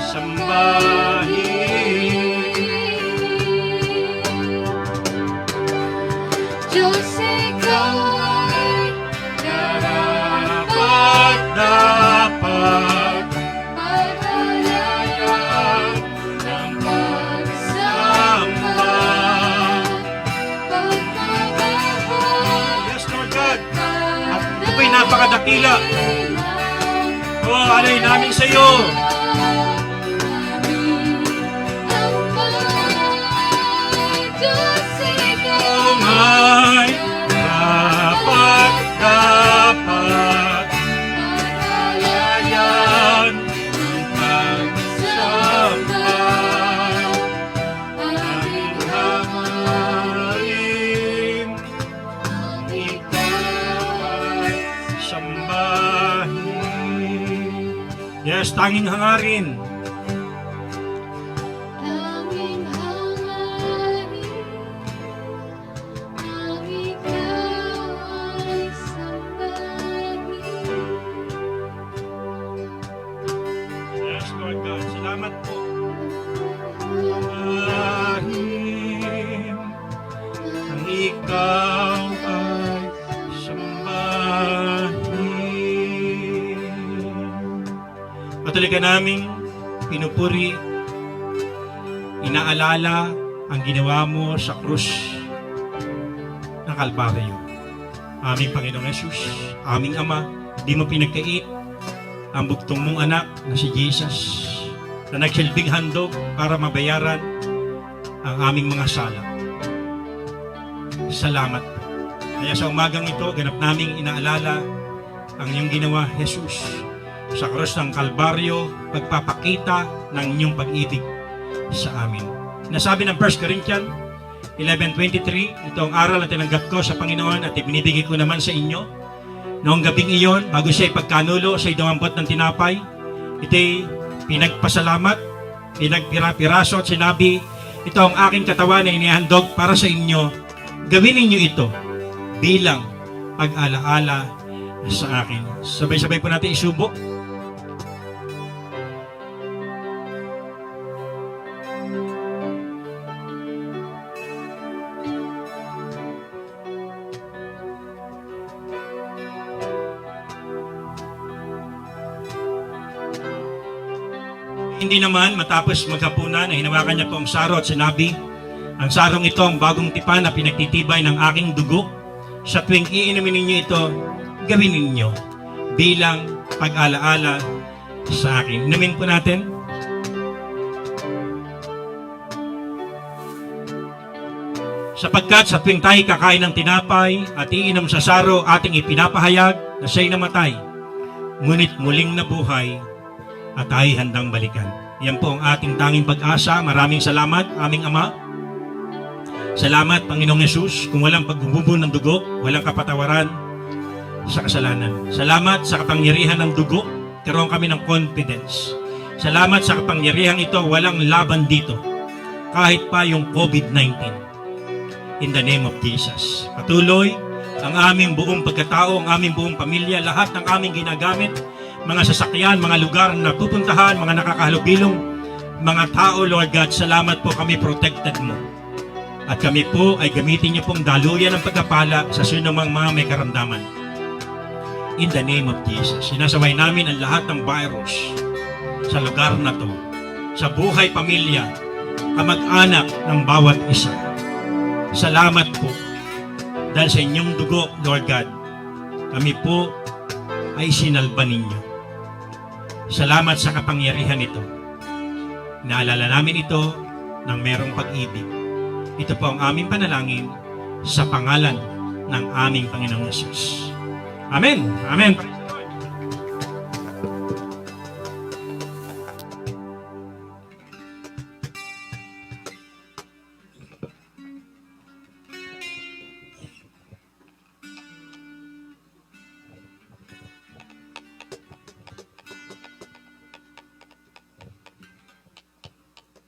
sambahin. Diyos, ikaw ay Karapat-dapat, pag-alalan dakila. O alay namin sa iyo. O nga'y dapat palayan ang pagsambay. Aming hangarin, ikaw ay sambahin. Yes, tanging hangarin. Tanging hangarin, ang ikaw ay sambahin. Yes, Lord God, salamat po. Sambahin, ang ikaw ay sambahin. Patuloy ka naming pinupuri, inaalala ang ginawa mo sa krus ng Kalbaryo. Aming Panginoong Yesus, aming Ama, di mo pinagkait ang bugtong mong anak na si Jesus na nagsilbing handog para mabayaran ang aming mga sala. Salamat po. Kaya sa umagang ito, ganap naming inaalala ang iyong ginawa, Jesus, sa krus ng Kalbaryo, pagpapakita ng inyong pag-ibig sa amin. Nasabi ng 1 Corinthians 11:23, ito ang aral na tinanggap ko sa Panginoon at ibinibigay ko naman sa inyo. Noong gabing iyon, bago siya ipagkanulo, siya dumambot ng tinapay. Ito'y pinagpasalamat, pinagpira-piraso at sinabi, ito ang aking katawan na inihandog para sa inyo. Gawin ninyo ito bilang pag-alaala sa akin. Sabay-sabay po natin isubo. Hindi naman matapos maghapunan ay hinawakan niya po ang saro at sinabi, ang sarong ito ang bagong tipan na pinagtitibay ng aking dugo. Sa tuwing iinumin ninyo ito, gawin ninyo bilang pag-alaala sa akin. Inumin po natin. Sapagkat sa tuwing tayo kakain ng tinapay at iinom sa saro ating ipinapahayag na siya'y namatay, ngunit muling nabuhay at tayo handang balikan. Yan po ang ating tanging pag-asa. Maraming salamat, aming Ama. Salamat, Panginoong Yesus, kung walang pagbububo ng dugo, walang kapatawaran sa kasalanan. Salamat sa kapangyarihan ng dugo, karoon kami ng confidence. Salamat sa kapangyarihan ito, walang laban dito, kahit pa yung COVID-19. In the name of Jesus. Patuloy ang aming buong pagkatao, ang aming buong pamilya, lahat ng aming ginagamit, mga sasakyan, mga lugar na pupuntahan, mga nakakahalubilo, mga tao, Lord God, salamat po, kami protected mo. At kami po ay gamitin niyo pong daluyan ng pagkapala sa sinumang mga may karamdaman. In the name of Jesus, sinasaway namin ang lahat ng virus sa lugar na to, sa buhay pamilya, kamag-anak ng bawat isa. Salamat po dahil sa inyong dugo, Lord God, kami po ay sinalba ninyo. Salamat sa kapangyarihan ito. Naalala namin ito ng merong pag-ibig. Ito po ang aming panalangin sa pangalan ng aming Panginoong Yesus. Amen. Amen.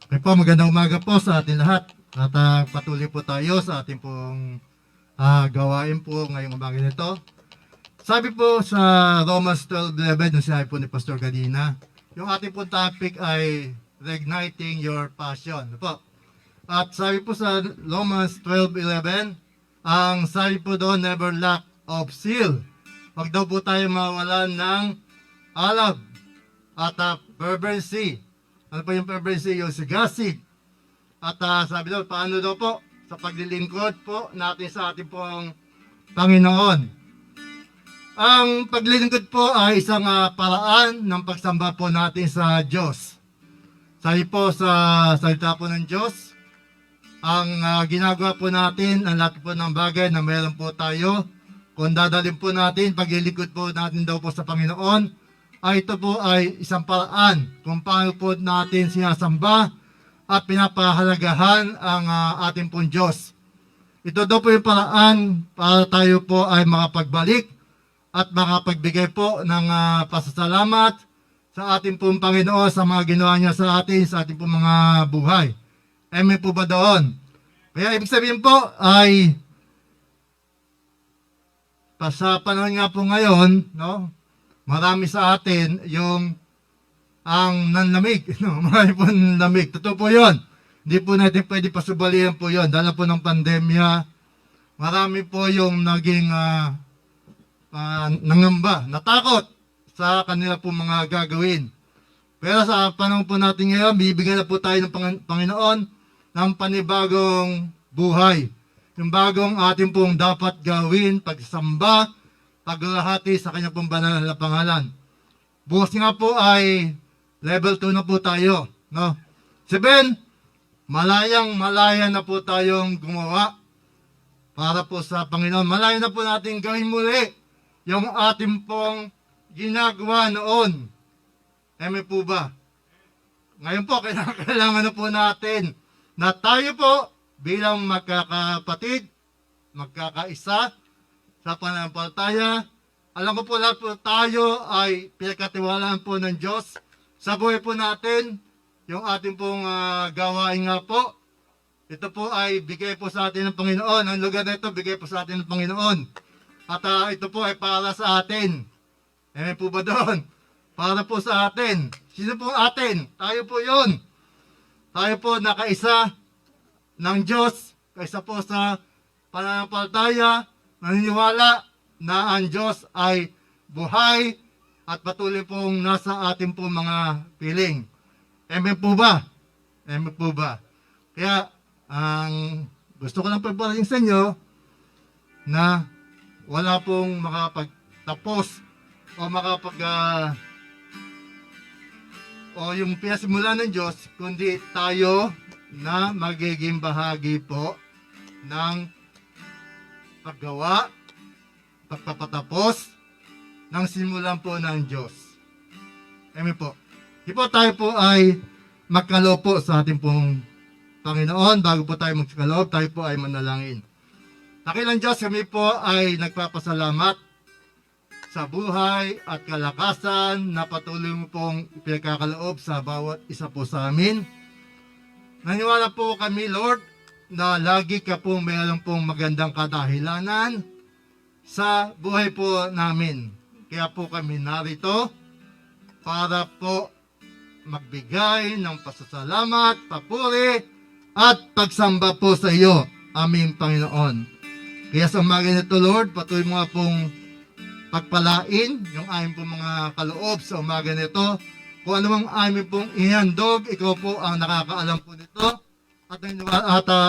Okay po, magandang umaga po sa ating lahat. At patuloy po tayo sa ating pong gawain po ngayong umaga nito. Sabi po sa Romans 12:11, yung sinabi po ni Pastor Gadina, yung ating pong topic ay Reigniting Your Passion. Po. At sabi po sa Romans 12:11, ang sabi po doon, never lack of zeal. Huwag daw po tayo mawalan ng alab at fervency. Ano po yung fervency? Yung sigasig. At sabi daw, paano daw po? Sa paglilingkod po natin sa ating pong Panginoon. Ang paglilingkod po ay isang paraan ng pagsamba po natin sa Diyos. Sabi po sa salita po ng Diyos, ang ginagawa po natin, ang lahat po ng bagay na meron po tayo, kung dadalhin po natin, paglilingkod po natin daw po sa Panginoon, ay ito po ay isang paraan kung paano po natin sinasamba at pinapahalagahan ang ating pong Diyos. Ito daw po yung paraan para tayo po ay makapagbalik at makapagbigay po ng pasasalamat sa ating pong Panginoon sa mga ginawa niya sa atin, sa ating pong mga buhay. Amen po ba doon? Kaya ibig sabihin po ay sa panahon nga po ngayon, no, marami sa atin yung ang nanlamig, no, marami po nanlamig. Totoo po yun. Hindi po natin pwede pasubalihan po yun. Dahil po ng pandemya, marami po yung naging nangamba, natakot sa kanila po mga gagawin. Pero sa panahon po natin ngayon, bibigyan na po tayo ng Panginoon ng panibagong buhay. Yung bagong ating pong dapat gawin, pagsamba, paglalahati sa kanyang pong banal na pangalan. Bukas nga po ay level 2 na po tayo. No? 7, malaya na po tayong gumawa para po sa Panginoon. Malaya na po natin gawin muli yung ating pong ginagawa noon. Amen po ba? Ngayon po, kailangan na po natin na tayo po bilang magkakapatid, magkakaisa sa pananampalataya. Alam ko po lahat po tayo ay pinagkatiwalaan po ng Diyos sa buhay po natin. Yung ating pong gawain nga po, ito po ay bigay po sa atin ng Panginoon. Ang lugar na ito, bigay po sa atin ng Panginoon. At ito po ay para sa atin. Amen po ba doon? Para po sa atin. Sino po atin? Tayo po yun. Tayo po nakaisa ng Diyos. Kaisa po sa pananampalataya, naniniwala na ang Diyos ay buhay at patuloy pong nasa ating po mga piling. Amen po ba? Amen po ba? Kaya, ang gusto ko lang pagparating sa inyo na wala pong makapagtapos o o yung pinasimula ng Diyos, kundi tayo na magiging bahagi po ng paggawa, pagpapatapos ng simulan po ng Diyos. Amen po. Di po tayo po ay magkaloob po sa ating pong Panginoon. Bago po tayo magkaloob, tayo po ay manalangin. Dakilang Diyos, kami po ay nagpapasalamat sa buhay at kalakasan na patuloy mo pong ipinagkakaloob sa bawat isa po sa amin. Naniwala po kami, Lord, na lagi ka pong mayroon pong magandang kadahilanan sa buhay po namin. Kaya po kami narito para po magbigay ng pasasalamat, papuri, at pagsamba po sa iyo, aming Panginoon. Kaya sa umaga nito, Lord, patuloy mo nga pong pagpalain yung aming pong mga kaloob sa umaga nito. Kung ano mang aming pong ihandog, ikaw po ang nakakaalam po nito. At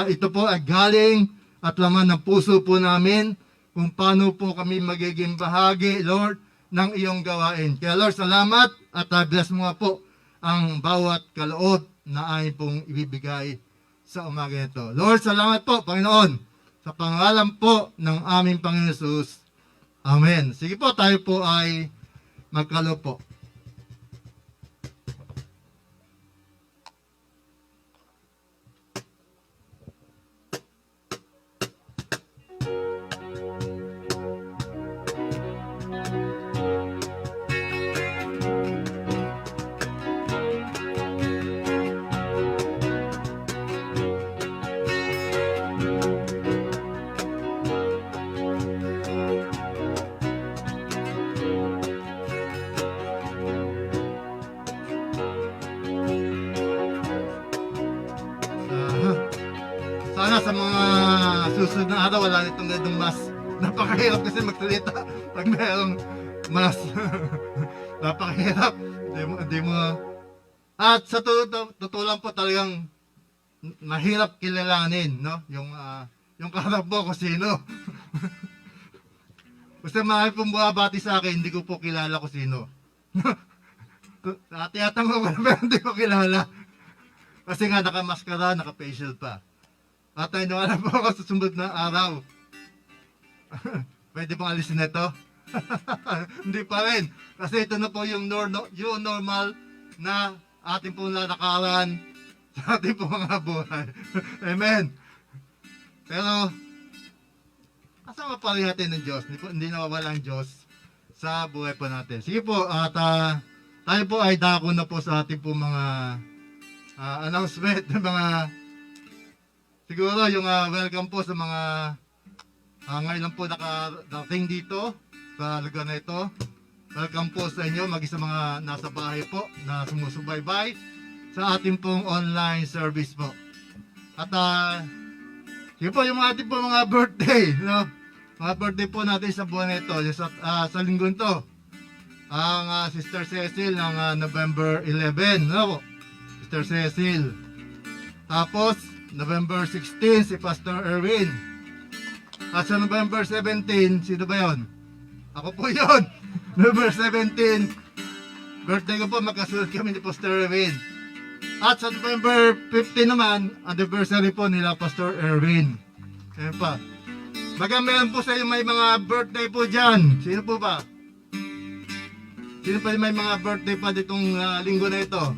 ito po ay galing at laman ng puso po namin kung paano po kami magiging bahagi, Lord, ng iyong gawain. Kaya Lord, salamat at bless mo nga po ang bawat kaloob na aming pong ibibigay sa umaga nito. Lord, salamat po, Panginoon, sa pangalan po ng aming Panginoon Jesus. Amen. Sige po, tayo po ay magkaloob po. Sana sa mga susunod na araw, wala nitong ganitong mas. Napakahirap kasi magsalita pag mayroong mas. Napakahirap. Hindi mo. At sa totoo lang po talagang mahirap kilalanin, no? Yung kaharap mo kung sino. Basta marami pong bumabati sa akin, hindi ko po kilala kung sino. Tiyatang ko pero hindi ko kilala. Kasi nga nakamaskara, naka-facial pa. At naniwala po ako sa sumunod na araw. Pwede pong alisin na ito? Hindi pa rin. Kasi ito na po yung normal na ating pong lalakaran sa ating pong mga buhay. Amen. Pero, kasama pa rin natin ng Diyos. Hindi nawawala ang Diyos sa buhay po natin. Sige po, at tayo po ay dako na po sa ating po mga announcement, mga siguro yung welcome po sa mga ngayon lang po nakadating dito sa lugar na ito. Welcome po sa inyo, maging sa mga nasa bahay po na sumusubaybay sa ating pong online service po. At yun po yung ating po mga birthday, no? Mga birthday po natin sa buwan na ito, sa linggo ito. Ang Sister Cecil ng November 11, no po? Sister Cecil. Tapos, November 16, si Pastor Erwin. At sa November 17, sino ba yun? Ako po yun. November 17, birthday ko po, magkasunod kami ni Pastor Erwin. At sa November 15 naman, anniversary po nila Pastor Erwin. Ayan pa. Baga meron po sa inyo may mga birthday po dyan. Sino po ba? Sino pa may mga birthday pa ditong linggo na ito?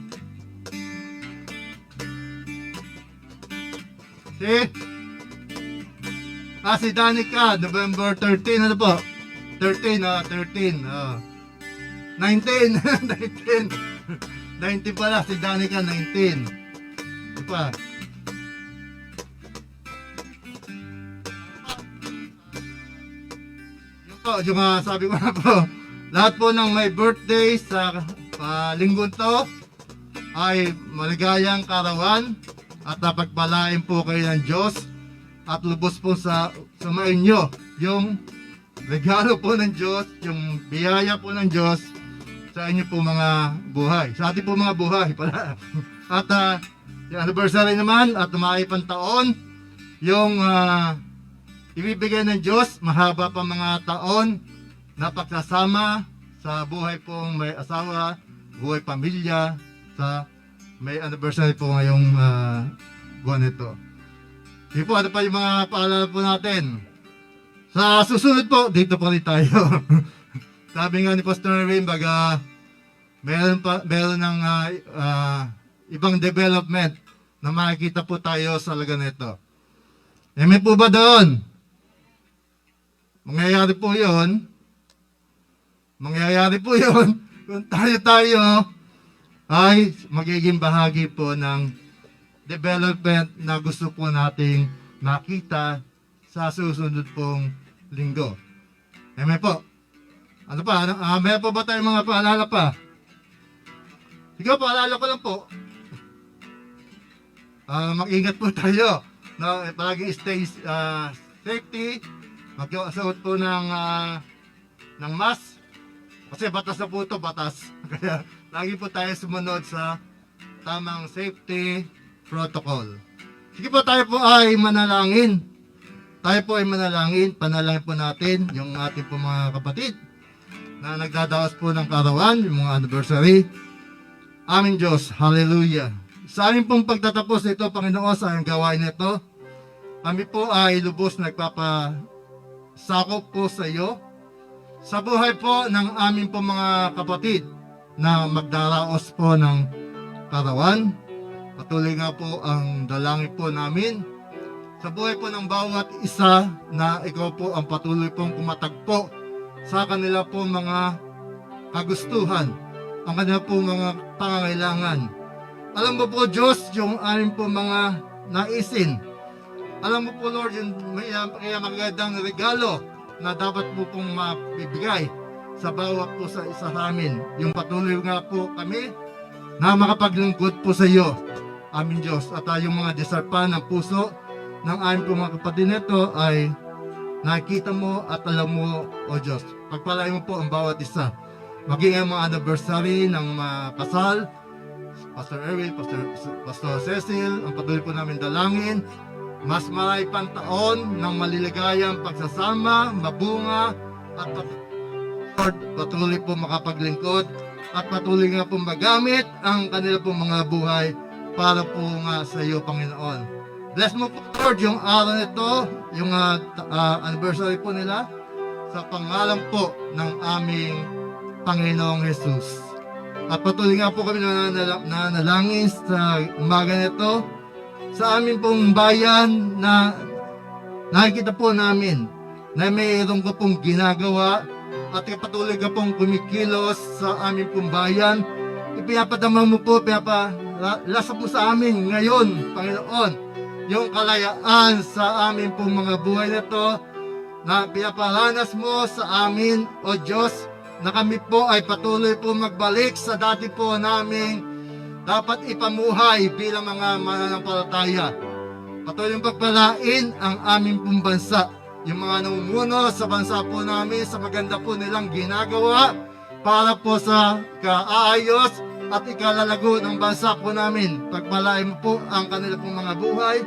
Si Danica, November 13, ano po? 13, 13. 19, 19 pala, si Danica, 19. Ano pa? Yun po, yung sabi ko na po, lahat po ng may birthday sa linggo to ay maligayang karawan at napagpalain po kayo ng Diyos at lubos po sa inyo yung regalo po ng Diyos, yung biyaya po ng Diyos sa inyo po mga buhay. Sa ating po mga buhay pala. At yung anniversary naman at tumaipang taon, yung ibibigay ng Diyos, mahaba pa mga taon na pagsasama sa buhay pong may asawa, buhay pamilya, sa may anniversary po ngayong buwan nito. Sige po, ano pa yung mga paalala po natin? Sa susunod po, dito pa rin tayo. Sabi nga ni Pastor Erwin, baga meron ng ibang development na makikita po tayo sa laga nito. May po ba doon? Mangyayari po yun kung tayo ay magiging bahagi po ng development na gusto po nating makita sa susunod pong linggo. Amen po. Ano pa? May po ba tayong mga paalala pa? Sige, paalala ko lang po. Mag-ingat po tayo. No, palagi stay safety. Mag-suot po ng mask. Kasi batas na po ito, batas. Kaya lagi po tayo sumunod sa tamang safety protocol. Sige po, tayo po ay manalangin. Panalangin po natin yung ating po mga kapatid na nagdadaos po ng karawan, yung mga anniversary. Aming Diyos, hallelujah. Sa aming pong pagtatapos nito, Panginoon, sa aming gawain nito, kami po ay lubos nagpapasakop po sa iyo sa buhay po ng aming po mga kapatid na magdaraos po ng karawan. Patuloy nga po ang dalangin po namin sa buhay po ng bawat isa na ikaw po ang patuloy pong kumatagpo sa kanila po mga kagustuhan, ang kanila po mga pangangailangan. Alam mo po, Diyos, yung aming po mga naisin. Alam mo po, Lord, yung kaya magandang regalo na dapat po pong mabibigay sa bawat po sa isa namin. Yung patuloy nga po kami na makapaglingkod po sa iyo, aming Diyos. At yung mga desarpan ng puso ng aming po mga kapatid nito ay nakikita mo at alam mo, O Diyos. Pagpalain mo po ang bawat isa. Maging ang mga anniversary ng mga kasal, Pastor Erwin, Pastor Cecil, ang patuloy po namin dalangin. Mas marami pang taon ng maliligayang pagsasama, mabunga, at Lord, patuloy po makapaglingkod at patuloy nga po magamit ang kanila po mga buhay para po nga sa iyo, Panginoon. Bless mo po, Lord, yung araw nito, yung anniversary po nila, sa pangalan po ng aming Panginoong Jesus. At patuloy nga po kami nanalangin sa umaga nito, sa aming pong bayan na nakikita po namin na mayroon ko pong ginagawa at patuloy ka pong kumikilos sa aming pong bayan. Ipinapadama mo po, lasap mo sa amin ngayon, Panginoon, yung kalayaan sa amin pong mga buhay na ito na pinaparanas mo sa amin, O Diyos, na kami po ay patuloy po magbalik sa dati po namin dapat ipamuhay bilang mga mananampalataya. Patuloy pagpalain ang aming pong bansa, yung mga namumuno sa bansa po namin sa maganda po nilang ginagawa para po sa kaayos at ikalalago ng bansa po namin. Pagpalain mo po ang kanila pong mga buhay,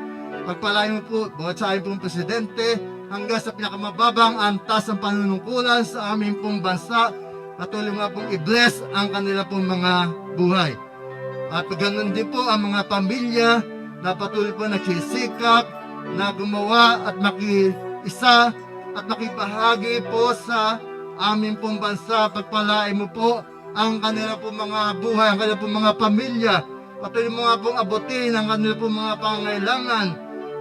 pagpalain mo po bawat sa aming pong presidente hanggang sa pinakamababang antas ng panunungkulan sa aming pong bansa. Patuloy nga pong i-bless ang kanila pong mga buhay. At ganoon din po ang mga pamilya na patuloy po nagsisikap na gumawa at makiisa at makibahagi po sa aming pong bansa. Pagpalain mo po ang kanila pong mga buhay, ang kanila pong mga pamilya. Patuloy mo nga pong abutin ang kanila pong mga pangailangan.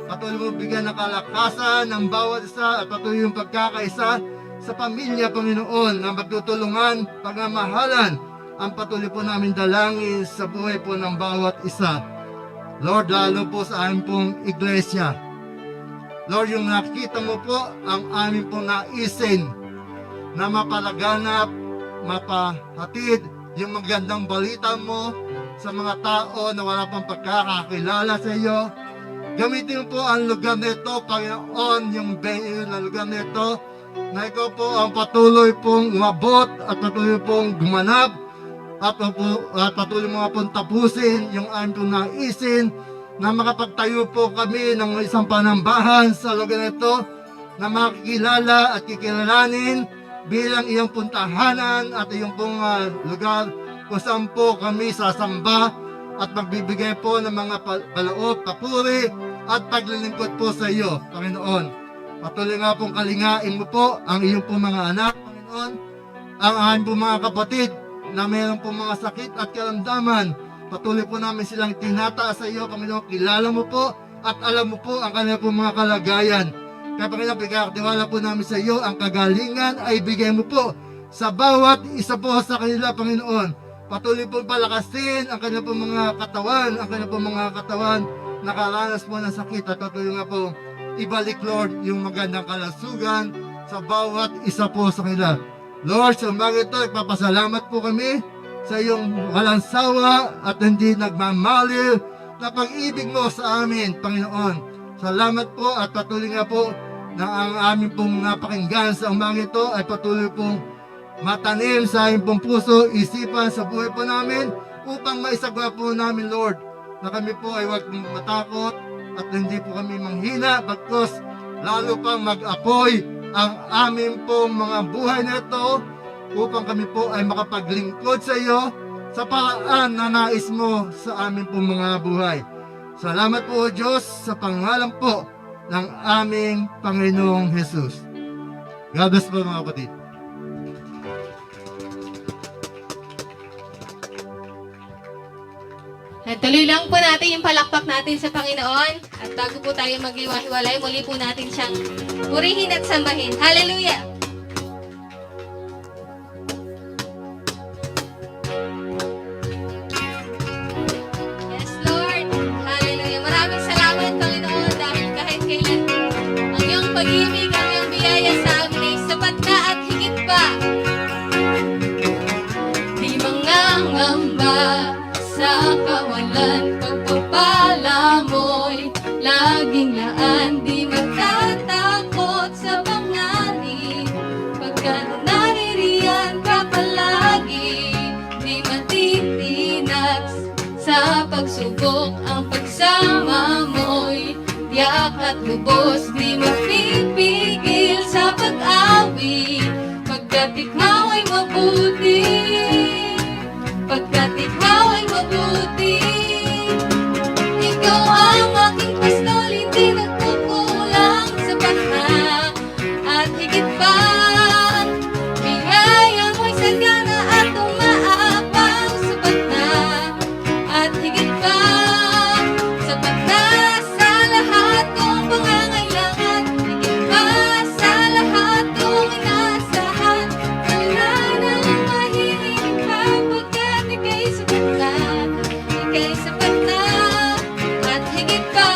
Patuloy mo bigyan ng kalakasan ng bawat isa at patuloy yung pagkakaisa sa pamilya, Panginoon, na magtutulungan, pagmamahalan. Ang patuloy po namin dalangin sa buhay po ng bawat isa. Lord, lalo po sa aming pong iglesia. Lord, yung nakita mo po ang aming pong naisin na mapalaganap, mapahatid yung magandang balita mo sa mga tao na wala pang pagkakakilala sa iyo. Gamitin mo po ang lugar nito, Panginoon, yung venue na lugar nito, na ikaw po ang patuloy pong umabot at patuloy pong gumanap at patuloy mo nga pong tapusin yung aming pong naisin na makapagtayo po kami ng isang panambahan sa lugar nito na makikilala at kikilalanin bilang iyong puntahanan at iyong pong lugar kung saan po kami sasamba at magbibigay po ng mga paloob, papuri at paglilingkod po sa iyo, Panginoon. Patuloy nga pong kalingain mo po ang iyong pong mga anak, Panginoon, ang aming pong mga kapatid na mayroon pong mga sakit at karamdaman. Patuloy po namin silang tinataas sa iyo, Panginoon. Kilala mo po at alam mo po ang kanilang pong mga kalagayan. Kaya Panginoon, pinagkakatiwala po namin sa iyo, ang kagalingan ay bigay mo po sa bawat isa po sa kanila, Panginoon. Patuloy po palakasin ang kanilang pong mga katawan, ang kanilang pong mga katawan nakaranas po ng sakit at patuloy nga po ibalik, Lord, yung magandang kalasugan sa bawat isa po sa kanila. Lord, sa umaga ito, ipapasalamat po kami sa iyong walang sawa at hindi nagmamaliw na pag-ibig mo sa amin, Panginoon. Salamat po at patuloy nga po na ang aming pong napakinggan sa umaga ito ay patuloy pong matanim sa aming pong puso, isipan sa buhay po namin upang maisagawa po namin, Lord, na kami po ay huwag matakot at hindi po kami manghina, bagkus lalo pang mag-apoy ang aming pong mga buhay na ito upang kami po ay makapaglingkod sa iyo sa paraan na nais mo sa aming pong mga buhay. Salamat po, O Diyos, sa pangalan po ng aming Panginoong Jesus. God bless po, mga kapatid. At tuloy lang po natin yung palakpak natin sa Panginoon. At bago po tayo maghiwa-hiwalay, muli po natin siyang purihin at sambahin. Hallelujah! Yes, Lord! Hallelujah! Maraming salamat, Panginoon, dahil kahit kailan ang iyong pag-ibig, ang iyong biyaya sa amin ay sapat na at higit pa. Di mangangamba sa kawalan, pagpapala mo'y laging laan. Di magtatakot sa panganib, pagka naririyan ka palagi. Di matitinag sa pagsubok, ang pagsama mo'y tiyak at lubos. Di mapipigil sa pag-awi, ikaw ay mabuti, pagkat ikaw ay mabuti. Ikaw ang aking pastol, hindi nagkukulang, sapat na at higit pa. Biyaya mo'y sagana at umaabang, sapat na at higit pa. Sapat na sa lahat kong pangangailangan, higit pa sa lahat kong inaasahan. Wala nang mahihiling pa, pagkat ika'y sapat na, ika'y sapat na at higit pa.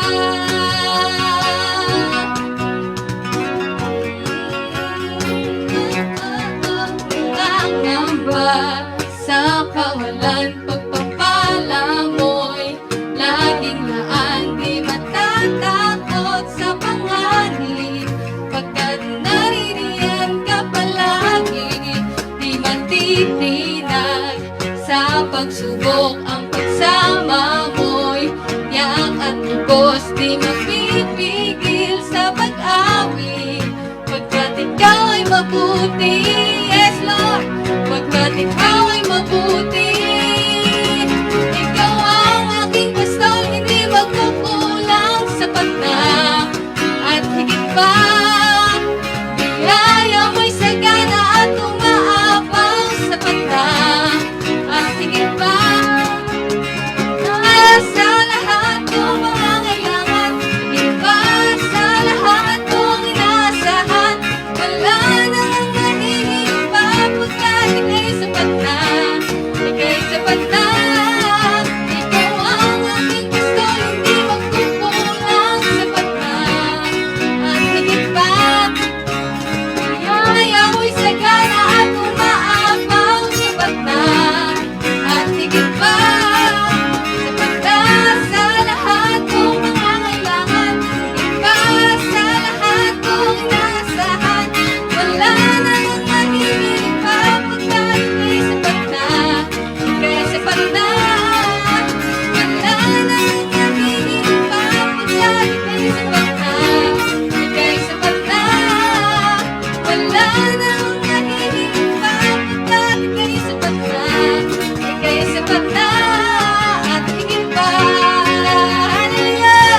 Nangamba sa kawalan, pagpapala mo'y laging naan, di matatakot sa panganib, pagkat naririyan ka palagi, di matitinag sa pagsubok. Ang pagsama mo'y tiyak at lubos, di mapipigil sa pag-awit, pagkat ikaw ay mabuti. Yes, Lord, pagkat ikaw ay mabuti. Ikaw ang aking pastol, hindi magkukulang, sapat na at higit pa. Biyaya mo'y sagana at umaabang, sapat na at higit pa. Sa lahat kong pangangailangan, higit pa sa lahat kong inaasahan. Wala nang mahihiling pa, pagkat ika'y sapat na, ika'y sapat na. Ikaw ang aking pastol, hindi magkukulang, sapat na at higit pa. Biyaya mo'y sagana at umaabang, sapat na at higit pa. Sapat na sa lahat kong pangangailangan, higit pa sa lahat kong inaasahan. Wala nang mahihiling pa, pagkat ika'y sapat na, ika'y sapat na. Wala nang mahihiling pa, pagkat ika'y sapat na, ika'y sapat na. Wala nang mahihiling pa, pagkat ika'y sapat na, ika'y sapat na at higit pa. Hallelujah!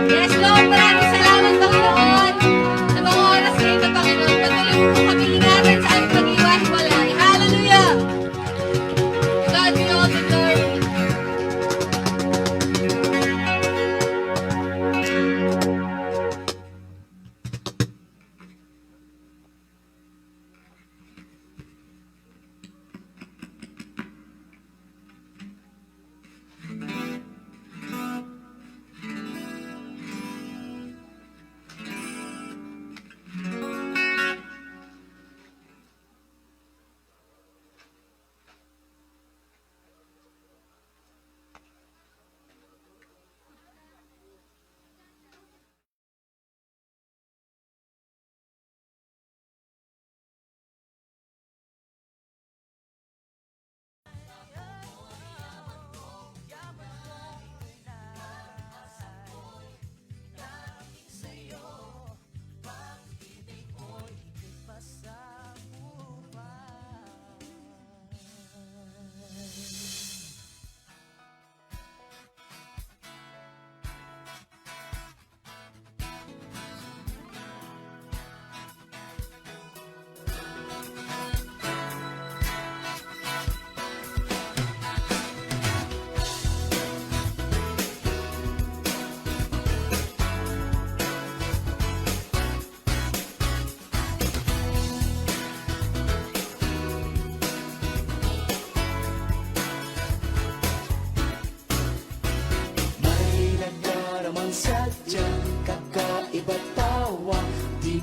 Yes, Lord, maraming salamat, Panginoon, sa mga oras na ito, Panginoon. Patuloy mo kami ingatan sa aming pag-iwahiwalay. Hallelujah! God be all the glory.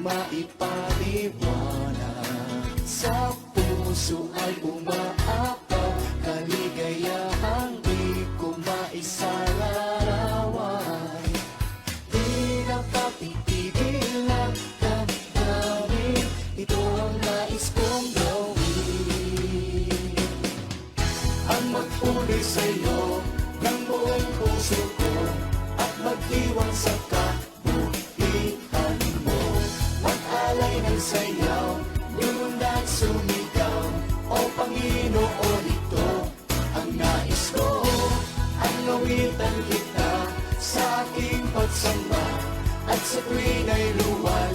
maipaliwanag. Sa puso ay umaapaw, kaligayahang di ko maisalarawan. Di nakapipigil ng damdamin, ito ang nais kong gawin. Ang magpuli sa'yo ng buong puso ko, at magdiwang sa kabuhian. sumasayaw, lumundan sumigaw, o Panginoon, ito ang nais ko. Ang awitan kita sa aking pagsamba, at sa tuwing ay luwal,